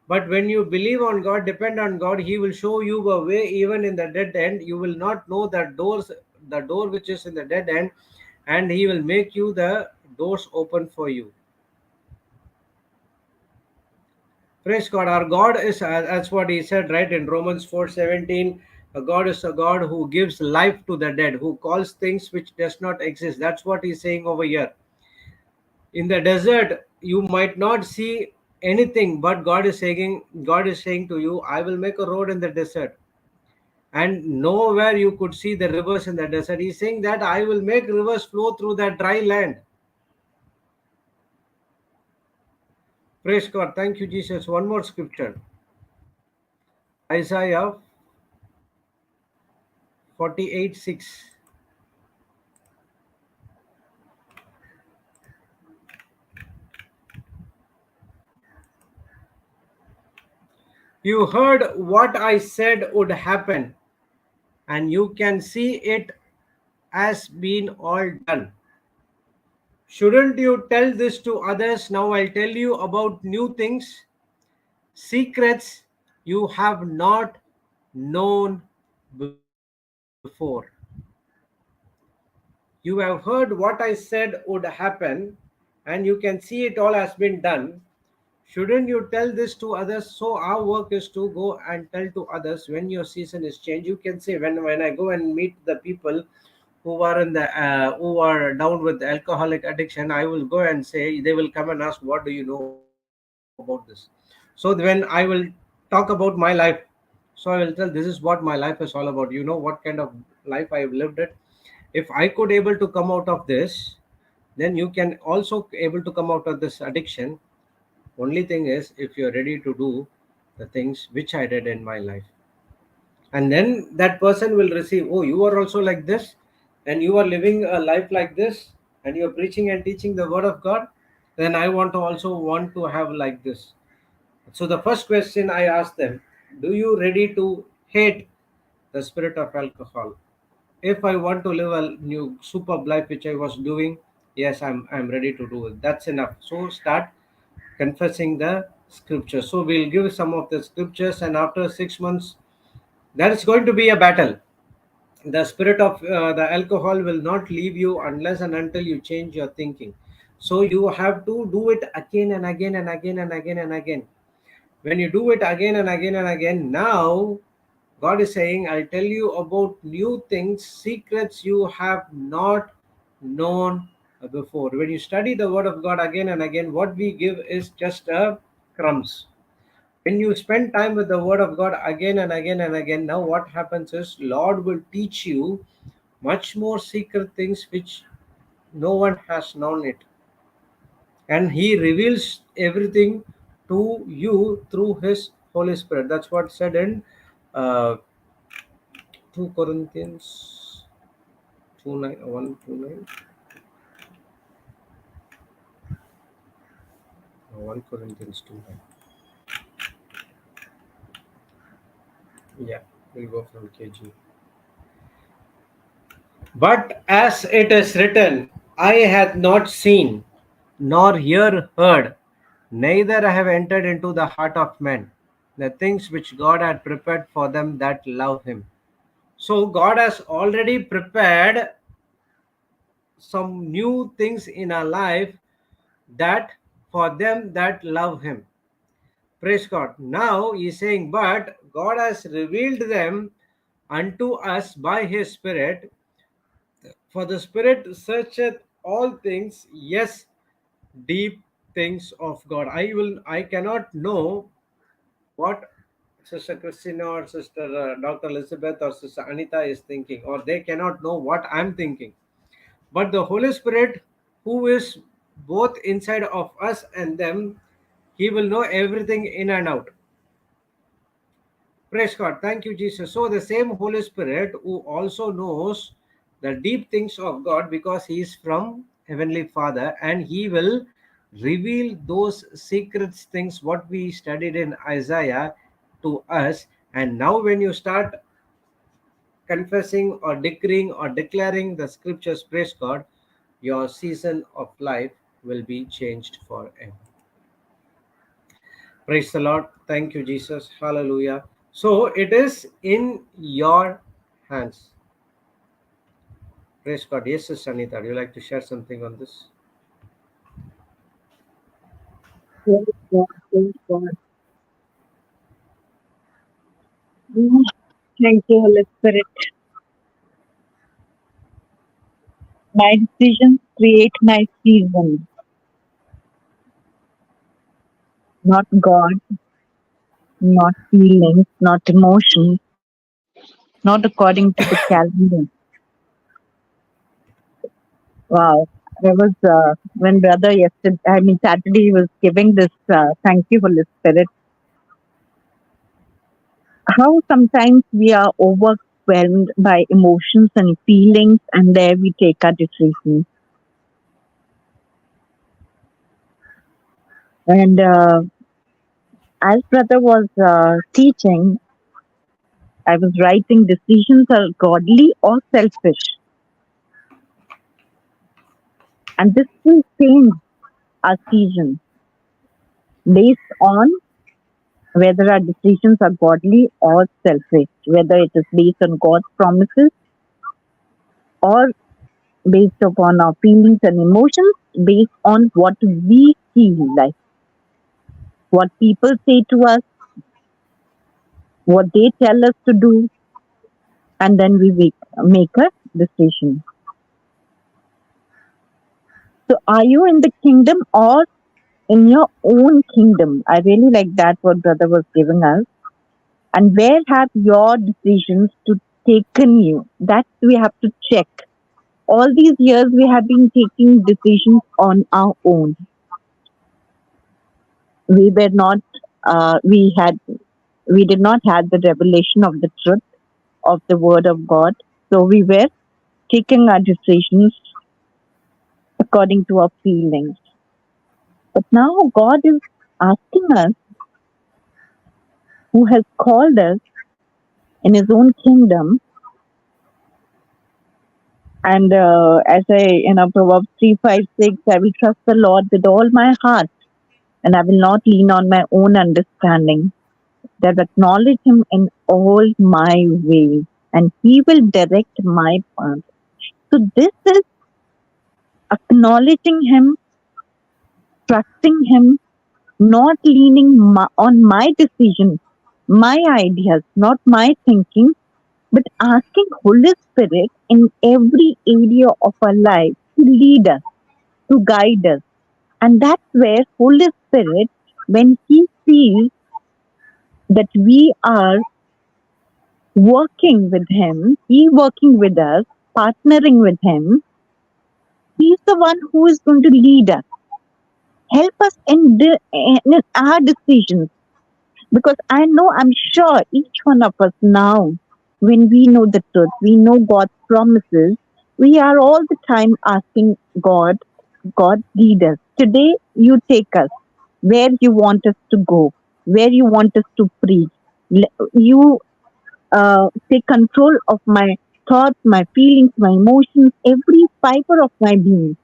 But when you believe on God, depend on God, He will show you a way even in the dead end. You will not know the door which is in the dead end, and He will make you the doors open for you. Praise God. Our God is, that's what He said, right, in Romans 4:17. God is a God who gives life to the dead, who calls things which does not exist. That's what He's saying over here. In the desert you might not see anything, but God is saying to you, I will make a road in the desert, and nowhere you could see the rivers in the desert. He's saying that I will make rivers flow through that dry land. Praise God. Thank you, Jesus. One more scripture. Isaiah 48:6. You heard what I said would happen, and you can see it has been all done. Shouldn't you tell this to others? Now I'll tell you about new things, secrets you have not known before. You have heard what I said would happen, and you can see it all has been done. Shouldn't you tell this to others? So our work is to go and tell to others when your season is changed. You can say, when I go and meet the people who are down with alcoholic addiction, I will go and say, they will come and ask, what do you know about this? So when I will talk about my life, so I will tell, this is what my life is all about. You know what kind of life I have lived it. If I could able to come out of this, then you can also able to come out of this addiction. Only thing is, if you're ready to do the things which I did in my life, and then that person will receive, oh, you are also like this, and you are living a life like this, and you are preaching and teaching the word of God, then I want to also want to have like this. So the first question I ask them, do you ready to hate the spirit of alcohol? If I want to live a new superb life which I was doing, yes, I'm ready to do it. That's enough. So start confessing the scriptures. So we'll give some of the scriptures, and after 6 months, there is going to be a battle. The spirit of the alcohol will not leave you unless and until you change your thinking. So you have to do it again and again and again and again and again. When you do it again and again and again, now God is saying, I'll tell you about new things, secrets you have not known before. When you study the word of God again and again, what we give is just a crumbs. When you spend time with the word of God again and again and again, now what happens is Lord will teach you much more secret things which no one has known it, and he reveals everything to you through his Holy Spirit. That's what said in uh, 2 Corinthians 2:9, 1:29, 1 Corinthians 2:9. Yeah, we'll go from KG. But as it is written, I had not seen, nor ear heard, neither have entered into the heart of men, the things which God had prepared for them that love him. So God has already prepared some new things in our life, that for them that love him. Praise God. Now he's saying, but God has revealed them unto us by his Spirit. For the Spirit searcheth all things, yes, deep things of God. I cannot know what Sister Christina or Sister Dr. Elizabeth or Sister Anita is thinking, or they cannot know what I'm thinking. But the Holy Spirit, who is both inside of us and them, he will know everything in and out. Praise God. Thank you, Jesus. So the same Holy Spirit who also knows the deep things of God, because he is from Heavenly Father, and he will reveal those secrets things what we studied in Isaiah to us. And now when you start confessing or decreeing or declaring the scriptures, praise God, your season of life will be changed forever. Praise the Lord. Thank you, Jesus. Hallelujah. So it is in your hands. Praise God. Yes, Sister Anita, do you like to share something on this? Praise God, praise God. Mm, Thank you, Holy Spirit. My decisions create my season, not God, not feelings, not emotions, not according to the calendar. Wow. There was when brother yesterday, I mean Saturday, was giving this. Thank you, Holy Spirit. How sometimes we are overwhelmed by emotions and feelings, and there we take our decisions. And as brother was teaching, I was writing decisions are godly or selfish. And this will change our season based on whether our decisions are godly or selfish, whether it is based on God's promises or based upon our feelings and emotions, based on what we feel like, what people say to us, what they tell us to do, and then we make a decision. So, are you in the kingdom or in your own kingdom? I really like that what brother was giving us. And where have your decisions to taken you? That we have to check. All these years we have been taking decisions on our own. We were not. We did not have the revelation of the truth of the Word of God. So we were taking our decisions according to our feelings. But now God is asking us, who has called us in His own kingdom, and as Proverbs 3:5-6, I will trust the Lord with all my heart, and I will not lean on my own understanding. That acknowledge Him in all my ways, and He will direct my path. So this is acknowledging Him, trusting Him, not leaning on my decision, my ideas, not my thinking, but asking Holy Spirit in every area of our life to lead us, to guide us. And that's where Holy Spirit, when He sees that we are working with Him, He working with us, partnering with Him, He's the one who is going to lead us, help us in our decisions. Because I'm sure each one of us now, when we know the truth, we know God's promises, we are all the time asking God, God lead us. Today, you take us where you want us to go, where you want us to preach. You take control of my thoughts, my feelings, my emotions, every fiber of my being.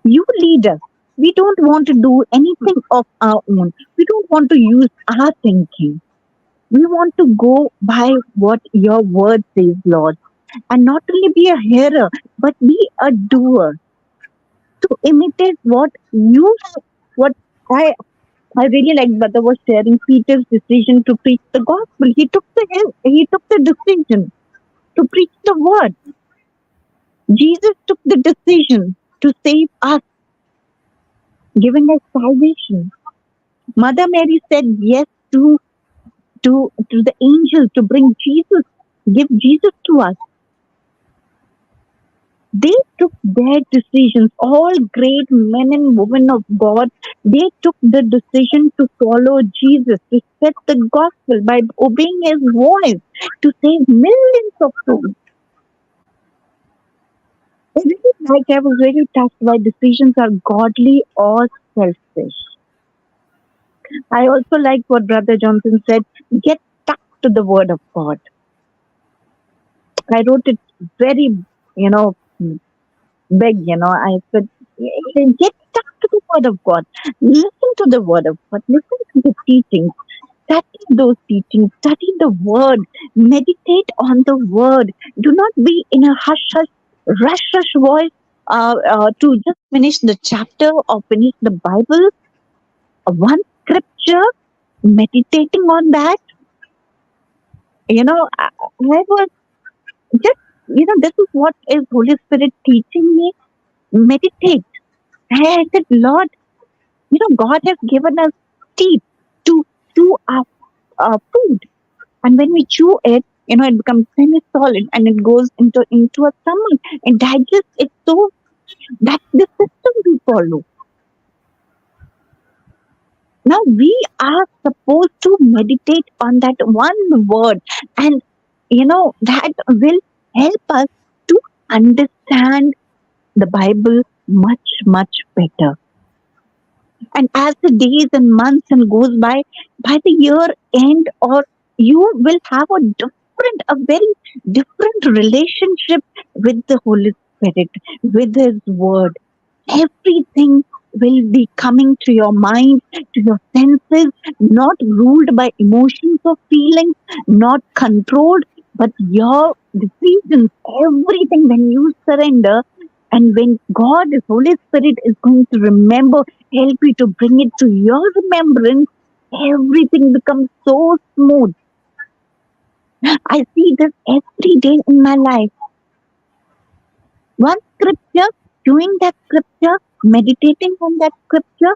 You lead us. We don't want to do anything of our own. We don't want to use our thinking. We want to go by what your word says, Lord. And not only be a hearer, but be a doer. To imitate what you have, what I really like Brother was sharing Peter's decision to preach the gospel. He took the decision to preach the word. Jesus took the decision to save us, giving us salvation. Mother Mary said yes to the angel to bring Jesus, give Jesus to us. They took their decisions. All great men and women of God, they took the decision to follow Jesus, to spread the gospel by obeying His voice, to save millions of souls. I was very touched why decisions are godly or selfish. I also like what Brother Johnson said, get stuck to the Word of God. I wrote it very, big, I said, get stuck to the Word of God. Listen to the Word of God. Listen to the teachings. Study those teachings. Study the Word. Meditate on the Word. Do not be in a rush voice to just finish the chapter or finish the Bible. One scripture, meditating on that. I was just, this is what is Holy Spirit teaching me. Meditate. I said, Lord, God has given us teeth to chew our food. And when we chew it, it becomes semi-solid and it goes into our stomach and digests it. So that's the system we follow. Now we are supposed to meditate on that one word, and that will help us to understand the Bible much, much better. And as the days and months and goes by the year end, or you will have a very different relationship with the Holy Spirit, with His Word. Everything will be coming to your mind, to your senses, not ruled by emotions or feelings, not controlled, but your decisions, everything when you surrender. And when God, the Holy Spirit, is going to remember, help you to bring it to your remembrance, everything becomes so smooth. I see this every day in my life. One scripture, doing that scripture, meditating on that scripture,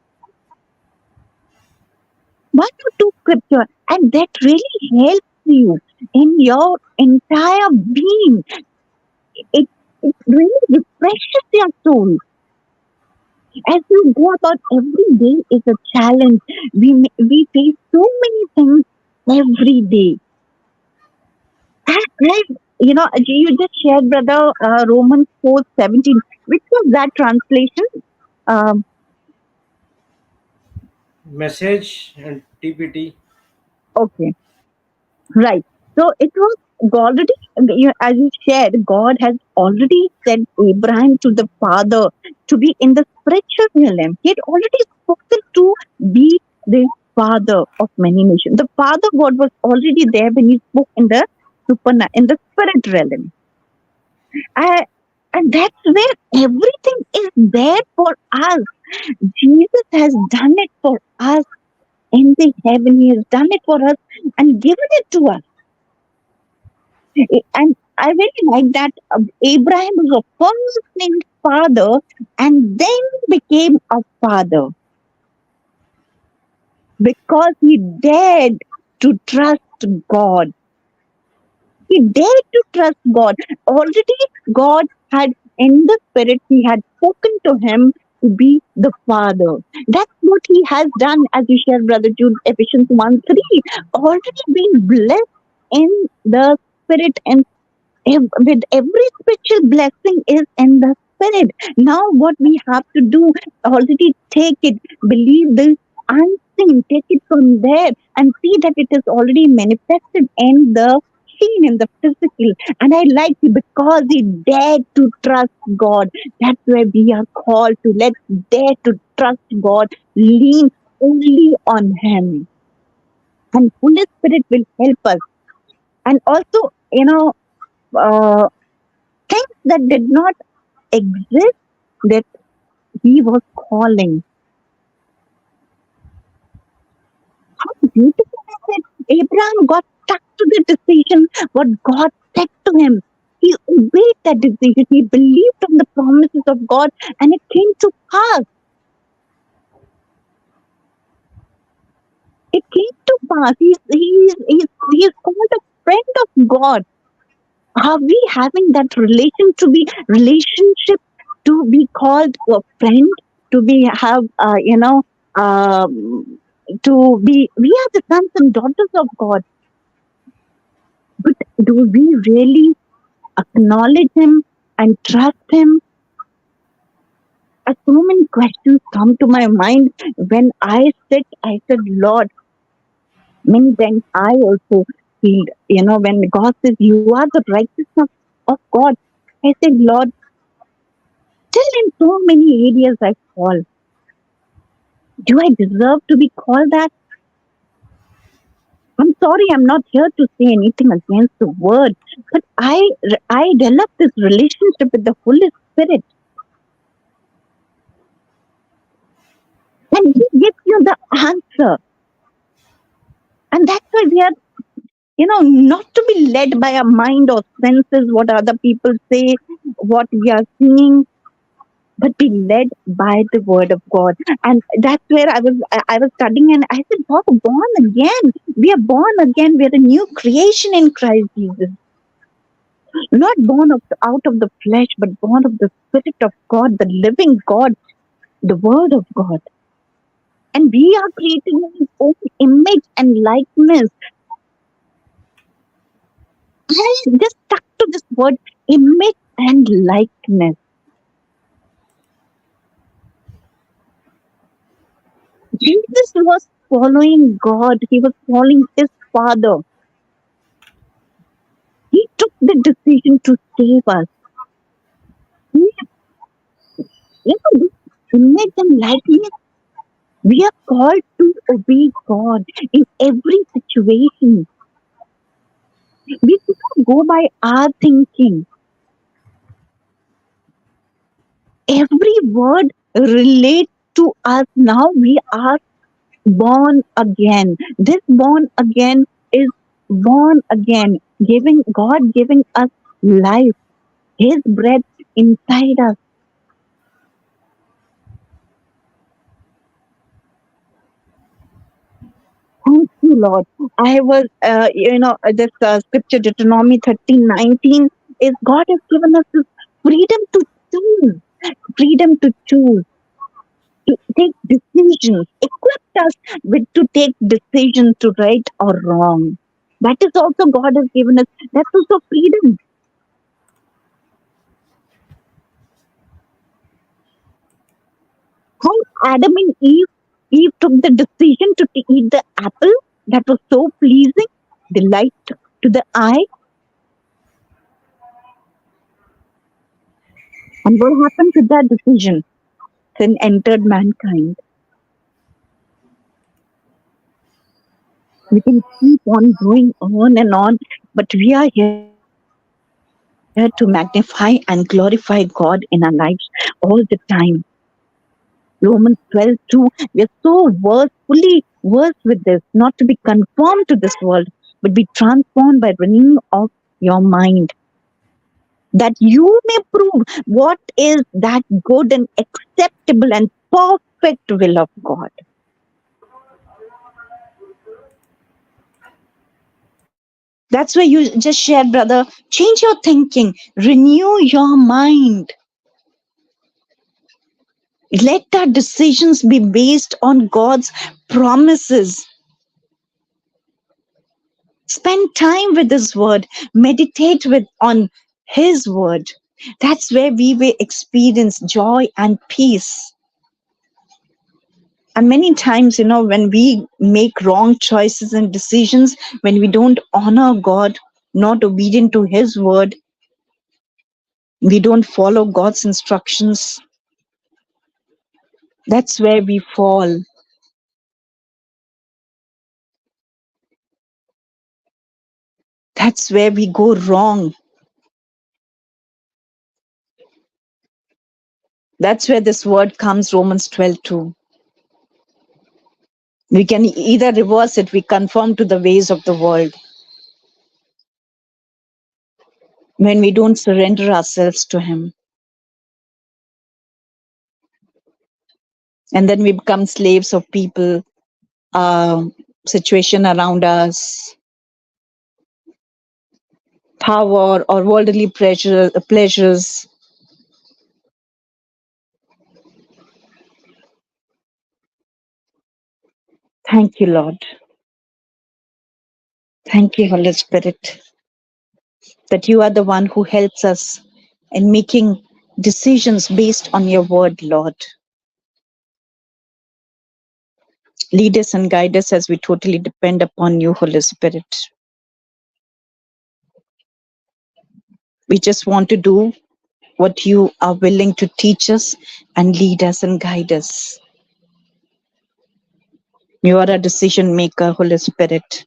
one or two scripture, and that really helps you in your entire being. It, it really refreshes your soul. As you go about every day is a challenge. We face so many things every day. And you just shared, brother, Romans 4:17. Which was that translation? Um, Message and TPT. okay, right. So it was already, as you shared, God has already sent Abraham to the Father to be in the spiritual realm. He had already spoken to be the Father of many nations. The Father God was already there when he spoke in the in the spirit realm. Uh, and that's where everything is there for us. Jesus has done it for us in the heaven. He has done it for us and given it to us. And I really like that Abraham was a first named father and then became a father because he dared to trust God. He dared to trust God. Already, God had, in the spirit, He had spoken to him to be the Father. That's what He has done, as you share, Brother Jude, Ephesians 1:3. Already been blessed in the spirit, and with every spiritual blessing is in the spirit. Now, what we have to do, already take it, believe this unseen, take it from there, and see that it is already manifested in the seen, in the physical. And I like it because he dared to trust God. That's where we are called to. Let's dare to trust God, lean only on Him, and Holy Spirit will help us. And also, uh, things that did not exist, that he was calling. How beautiful is it? Abraham got stuck to the decision what God said to him. He obeyed that decision. He believed on the promises of God, and it came to pass. It came to pass. He's called a friend of God. Are we having that relationship to be called a friend, to be have to be, we are the sons and daughters of God, but do we really acknowledge Him and trust Him? So many questions come to my mind when I sit. I said, Lord, many times I also feel, when God says you are the righteousness of God, I said, Lord, still in so many areas I fall. Do I deserve to be called that? I'm sorry, I'm not here to say anything against the word, but I developed this relationship with the Holy Spirit, and He gives you the answer. And that's why we are, not to be led by our mind or senses, what other people say, what we are seeing, but be led by the word of God. And that's where I was studying, and I said, wow, born again. We are born again. We are a new creation in Christ Jesus. Not born out of the flesh, but born of the Spirit of God, the living God, the Word of God. And we are created in His own image and likeness. I just stuck to this word, image and likeness. Jesus was following God. He was following His Father. He took the decision to save us. He, Make them lightly. We are called to obey God in every situation. We do not go by our thinking. Every word relates to us. Now we are born again. This born again is born again, giving God giving us life, His breath inside us. Thank you, Lord. I was, this scripture, Deuteronomy 13:19, is God has given us this freedom to choose, freedom to choose, to take decisions, equipped us with to take decisions to right or wrong. That is also God has given us. That's also freedom. How Adam and Eve took the decision to eat the apple that was so pleasing, delight to the eye. And what happened to that decision? Sin entered mankind. We can keep on going on and on, but we are here to magnify and glorify God in our lives all the time. Romans 12:2. We are so fully versed with this, not to be conformed to this world, but be transformed by renewing of your mind, that you may prove what is that good and acceptable and perfect will of God. That's why you just shared, brother. Change your thinking, renew your mind. Let our decisions be based on God's promises. Spend time with His Word, meditate on His Word. That's where we will experience joy and peace. And many times, when we make wrong choices and decisions, when we don't honor God, not obedient to His Word, we don't follow God's instructions, that's where we fall. That's where we go wrong. That's where this word comes, Romans 12:2. We can either reverse it, we conform to the ways of the world. When we don't surrender ourselves to Him. And then we become slaves of people, situation around us, power or worldly pleasures. Thank you, Lord. Thank you, Holy Spirit, that you are the one who helps us in making decisions based on your word, Lord. Lead us and guide us as we totally depend upon you, Holy Spirit. We just want to do what you are willing to teach us and lead us and guide us. You are a decision maker, Holy Spirit.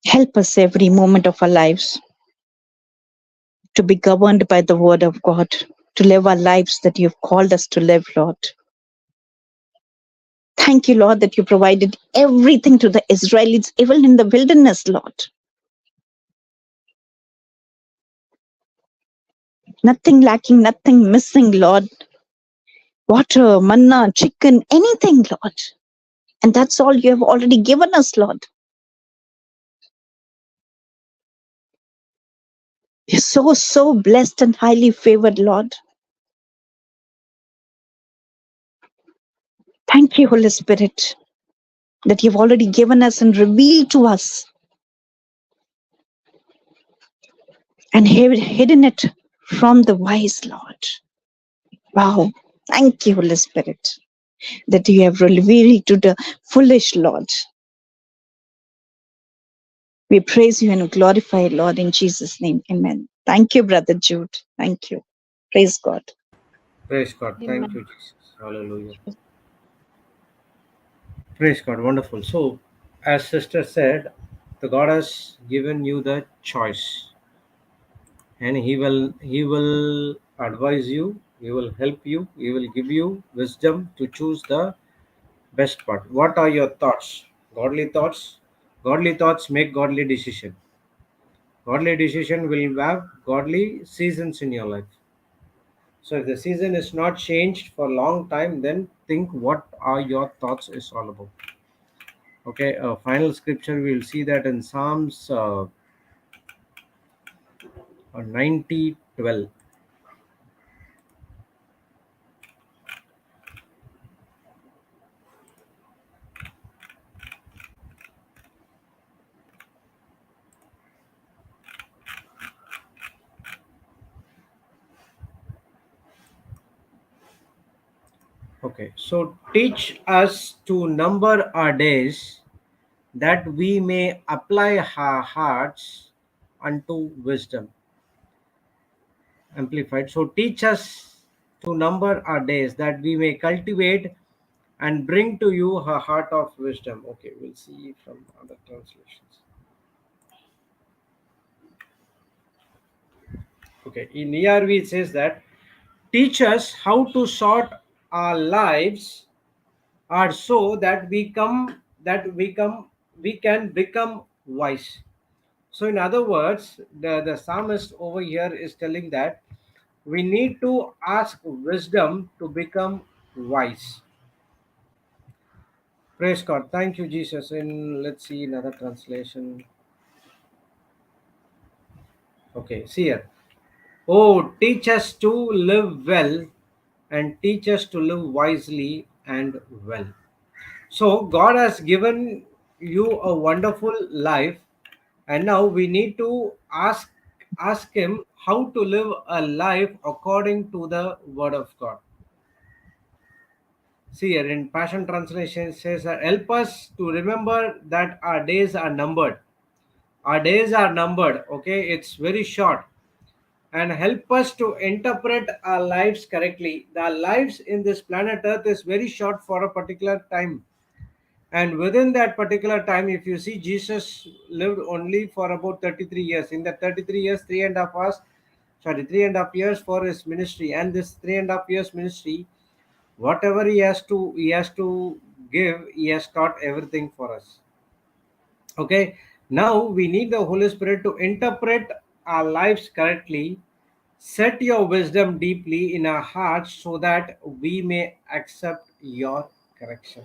Help us every moment of our lives to be governed by the word of God, to live our lives that you've called us to live, Lord. Thank you, Lord, that you provided everything to the Israelites, even in the wilderness, Lord. Nothing lacking, nothing missing, Lord. Water, manna, chicken, anything, Lord. And that's all you have already given us, Lord. We're so blessed and highly favored, Lord. Thank you, Holy Spirit, that you've already given us and revealed to us and hidden it from the wise, Lord. Wow. Thank you, Holy Spirit, that you have revealed to the foolish, Lord. We praise you and glorify, Lord, in Jesus' name. Amen. Thank you, Brother Jude. Thank you. Praise God. Praise God. Thank Amen. you, Jesus. Hallelujah. Praise God. Wonderful. So, as sister said, the God has given you the choice, and He will advise you. He will help you. He will give you wisdom to choose the best part. What are your thoughts? Godly thoughts. Godly thoughts make godly decision. Godly decision will have godly seasons in your life. So if the season is not changed for a long time, then think what are your thoughts is all about. Okay, final scripture we will see that in Psalms 90:12. Okay, so teach us to number our days that we may apply our hearts unto wisdom. Amplified. So teach us to number our days that we may cultivate and bring to you a heart of wisdom. Okay, we'll see from other translations. Okay, in ERV it says that teach us how to sort our lives are so that we can become wise. So in other words, the psalmist over here is telling that we need to ask wisdom to become wise. Praise God. Thank you, Jesus. In let's see another translation. Okay, see here. Oh, teach us to live well and teach us to live wisely and well. So God has given you a wonderful life, and now we need to ask Him how to live a life according to the Word of God. See here in Passion Translation it says, "Help us to remember that our days are numbered. Our days are numbered. Okay, it's very short, and help us to interpret our lives correctly. The lives in this planet Earth is very short for a particular time." And within that particular time, if you see, Jesus lived only for about 33 years. In that 33 years, 3.5 hours, 3.5 years for his ministry. And this 3.5 years ministry, whatever he has to give, he has taught everything for us. Okay. Now we need the Holy Spirit to interpret our lives correctly. Set your wisdom deeply in our hearts so that we may accept your correction.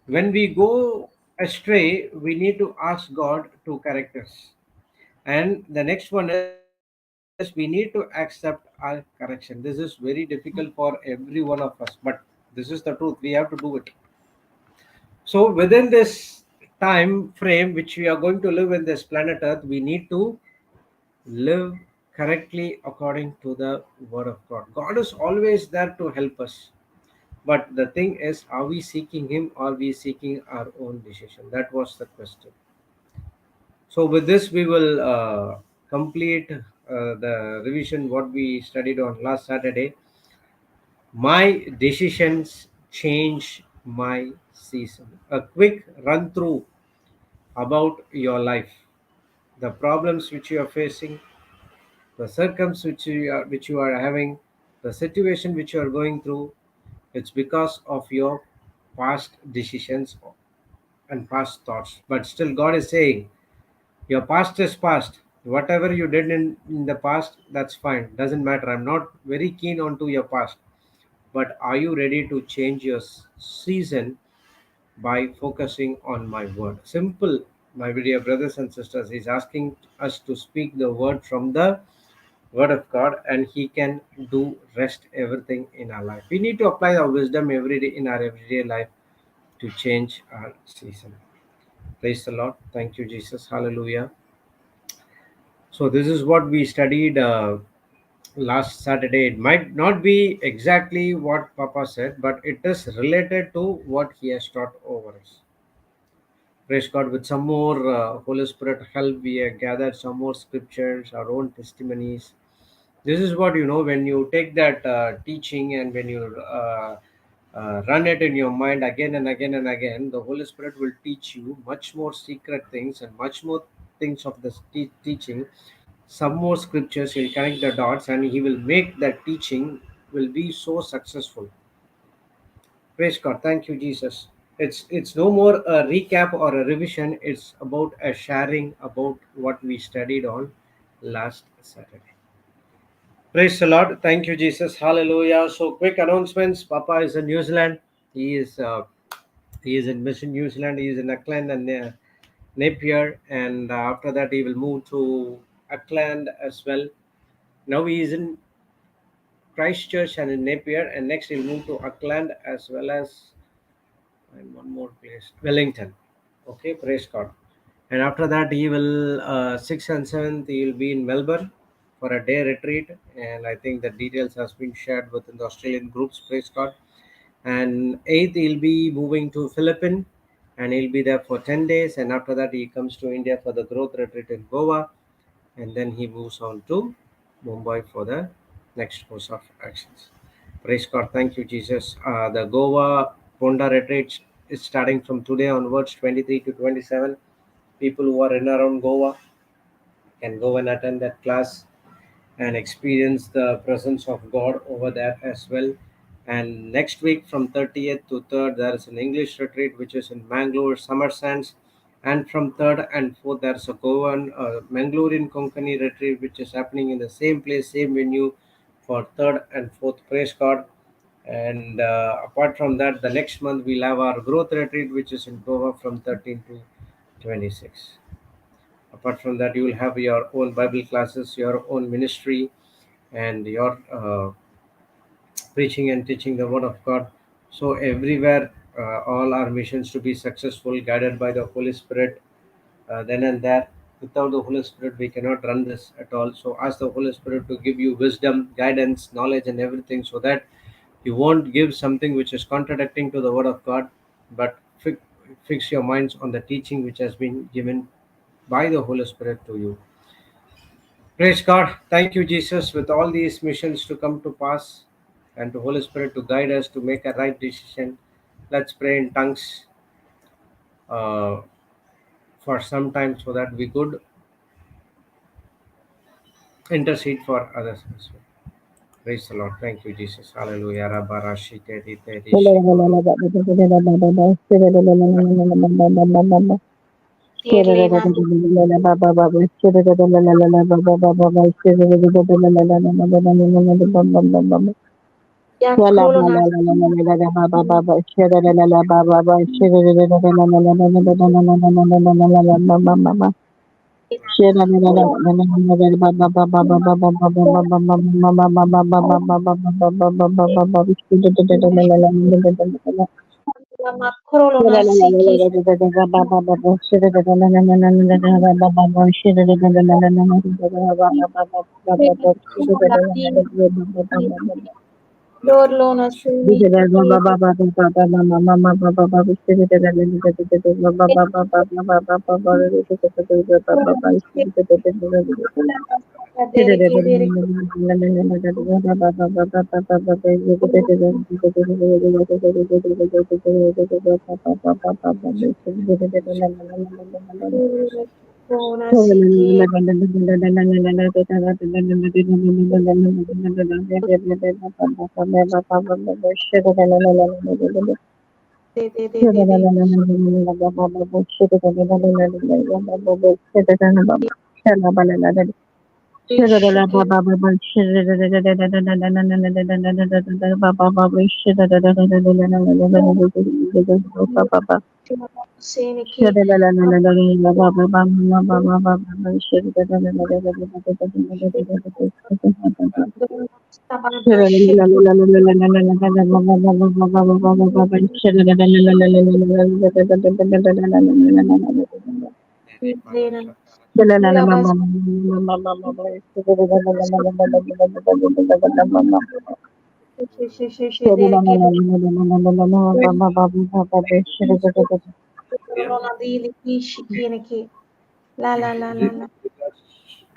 When we go astray, we need to ask God to correct us. And the next one is we need to accept our correction. This is very difficult for every one of us, but this is the truth. We have to do it. So within this time frame which we are going to live in this planet Earth, we need to live correctly according to the Word of God. God is always there to help us. But the thing is, are we seeking Him or are we seeking our own decision? That was the question. So, with this, we will complete the revision what we studied on last Saturday. My decisions change my season. A quick run through about your life, the problems which you are facing, the circumstances which you are having, the situation which you are going through. It's because of your past decisions and past thoughts. But still, God is saying, your past is past. Whatever you did in the past, that's fine. Doesn't matter. I'm not very keen onto your past. But are you ready to change your season by focusing on my word? Simple, my dear brothers and sisters. He's asking us to speak the word from the word of God, and He can do rest everything in our life. We need to apply our wisdom every day in our everyday life to change our season. Praise the Lord. Thank you, Jesus. Hallelujah. So, this is what we studied last Saturday. It might not be exactly what Papa said, but it is related to what he has taught over us. Praise God. With some more Holy Spirit help, we have gathered some more scriptures, our own testimonies, This is what when you take that teaching, and when you run it in your mind again and again and again, the Holy Spirit will teach you much more secret things and much more things of this teaching. Some more scriptures, he'll connect the dots, and he will make that teaching will be so successful. Praise God. Thank you, Jesus. It's no more a recap or a revision. It's about a sharing about what we studied on last Saturday. Praise the Lord. Thank you, Jesus. Hallelujah. So, quick announcements. Papa is in New Zealand. He is in Mission New Zealand. He is in Auckland and Napier, and after that he will move to Auckland as well. Now he is in Christchurch and in Napier, and next he'll move to Auckland as well as and one more place, Wellington. Okay, praise God. And after that, he will 6th and 7th he will be in Melbourne for a day retreat, and I think the details has been shared within the Australian groups. Praise God. And 8th he'll be moving to Philippines, and he'll be there for 10 days, and after that he comes to India for the growth retreat in Goa, and then he moves on to Mumbai for the next course of actions. Praise God. Thank you, Jesus. The Goa Ponda retreat is starting from today onwards, 23 to 27. People who are in around Goa can go and attend that class and experience the presence of God over there as well. And next week from 30th to 3rd, there is an English retreat which is in Mangalore, Summer Sands. And from 3rd and 4th, there's a Goan Mangalorean Konkani retreat which is happening in the same place, same venue for 3rd and 4th. Praise God. And apart from that, the next month we'll have our growth retreat which is in Goa from 13 to 26. Apart from that, you will have your own Bible classes, your own ministry, and your preaching and teaching the word of God. So everywhere, all our missions to be successful, guided by the Holy Spirit. Then and there, without the Holy Spirit, we cannot run this at all. So ask the Holy Spirit to give you wisdom, guidance, knowledge, and everything, so that you won't give something which is contradicting to the word of God, but fix your minds on the teaching which has been given by the Holy Spirit to you. Praise God. Thank you, Jesus, with all these missions to come to pass and to Holy Spirit to guide us to make a right decision. Let's pray in tongues uh, for some time so that we could intercede for others as well. Praise the Lord. Thank you, Jesus. Hallelujah. Rabarashi tedi tedi shikoro.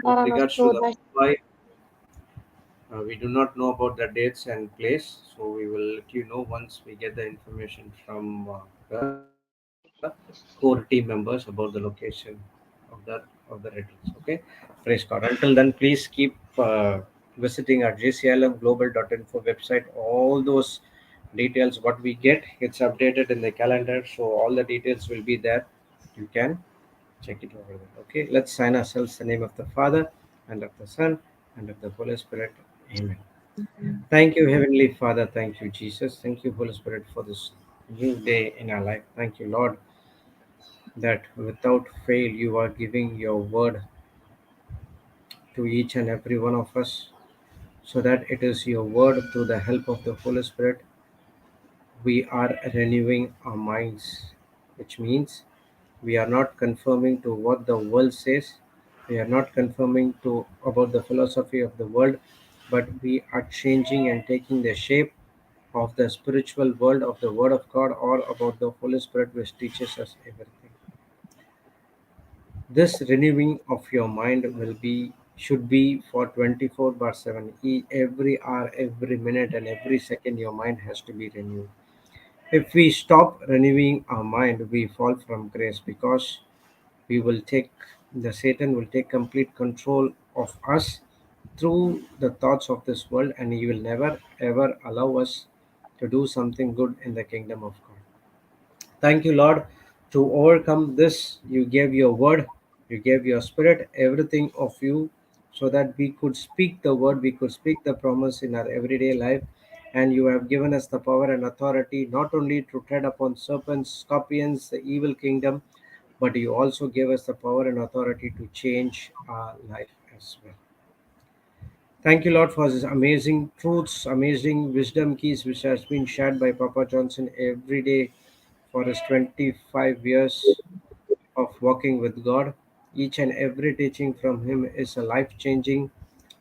With regards to the Mumbai, We do not know about the dates and place, so we will let you know once we get the information from the core team members about the location of the retreats. Okay, praise God. Until then, please keep visiting our JCILMglobal.info website. All those details what we get, it's updated in the calendar, so all the details will be there. You can check it over there. Okay, let's sign ourselves in the name of the Father and of the Son and of the Holy Spirit. Amen. Thank you, Heavenly Father. Thank you, Jesus. Thank you, Holy Spirit, for this new day in our life. Thank you, Lord, that without fail you are giving your word to each and every one of us, so that it is your word through the help of the Holy Spirit we are renewing our minds, which means we are not conforming to what the world says, we are not conforming to about the philosophy of the world, but we are changing and taking the shape of the spiritual world of the word of God, or about the Holy Spirit which teaches us everything. This renewing of your mind will be should be for 24 bar 7. Every hour, every minute, and every second your mind has to be renewed. If we stop renewing our mind, we fall from grace, because we will take the Satan will take complete control of us through the thoughts of this world, and he will never ever allow us to do something good in the kingdom of God. Thank you, Lord. To overcome this, you gave your word, you gave your spirit, everything of you, so that we could speak the word, we could speak the promise in our everyday life. And you have given us the power and authority not only to tread upon serpents, scorpions, the evil kingdom, but you also gave us the power and authority to change our life as well. Thank you, Lord, for these amazing truths, amazing wisdom keys, which has been shared by Papa Johnson every day for his 25 years of walking with God. Each and every teaching from him is a life changing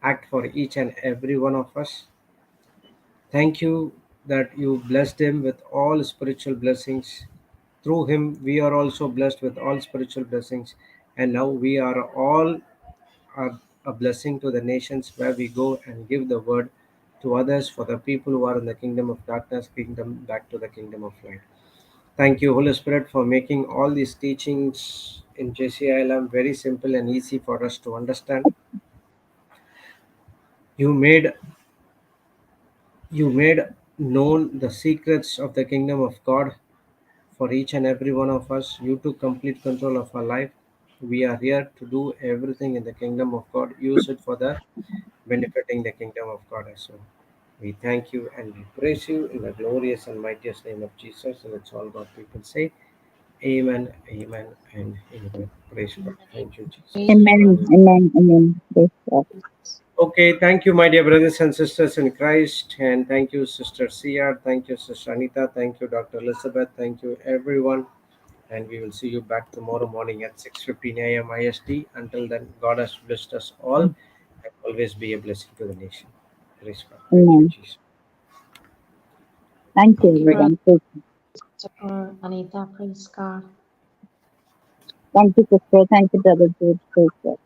act for each and every one of us. Thank you that you blessed him with all spiritual blessings. Through him, we are also blessed with all spiritual blessings. And now we are all a blessing to the nations, where we go and give the word to others, for the people who are in the kingdom of darkness, kingdom back to the kingdom of light. Thank you, Holy Spirit, for making all these teachings in JCILM very simple and easy for us to understand. You made you made known the secrets of the kingdom of God for each and every one of us. You took complete control of our life. We are here to do everything in the kingdom of God. Use it for the benefiting the kingdom of God as well. We thank you and we praise you in the glorious and mightiest name of Jesus. And it's all God people say. Amen, amen, and amen. Praise God. Thank you, Jesus. Amen. Hallelujah. Amen. Amen. Praise God. Okay, thank you, my dear brothers and sisters in Christ. And thank you, Sister Sia. Thank you, Sister Anita. Thank you, Dr. Elizabeth. Thank you, everyone. And we will see you back tomorrow morning at 6:15 a.m. IST. Until then, God has blessed us all, and always be a blessing to the nation. Praise God. Thank you, Amen. Jesus. Thank you, Thank Praise everyone. Praise God. Anita, praise God. Thank you, sister. Thank you, brother. Praise God.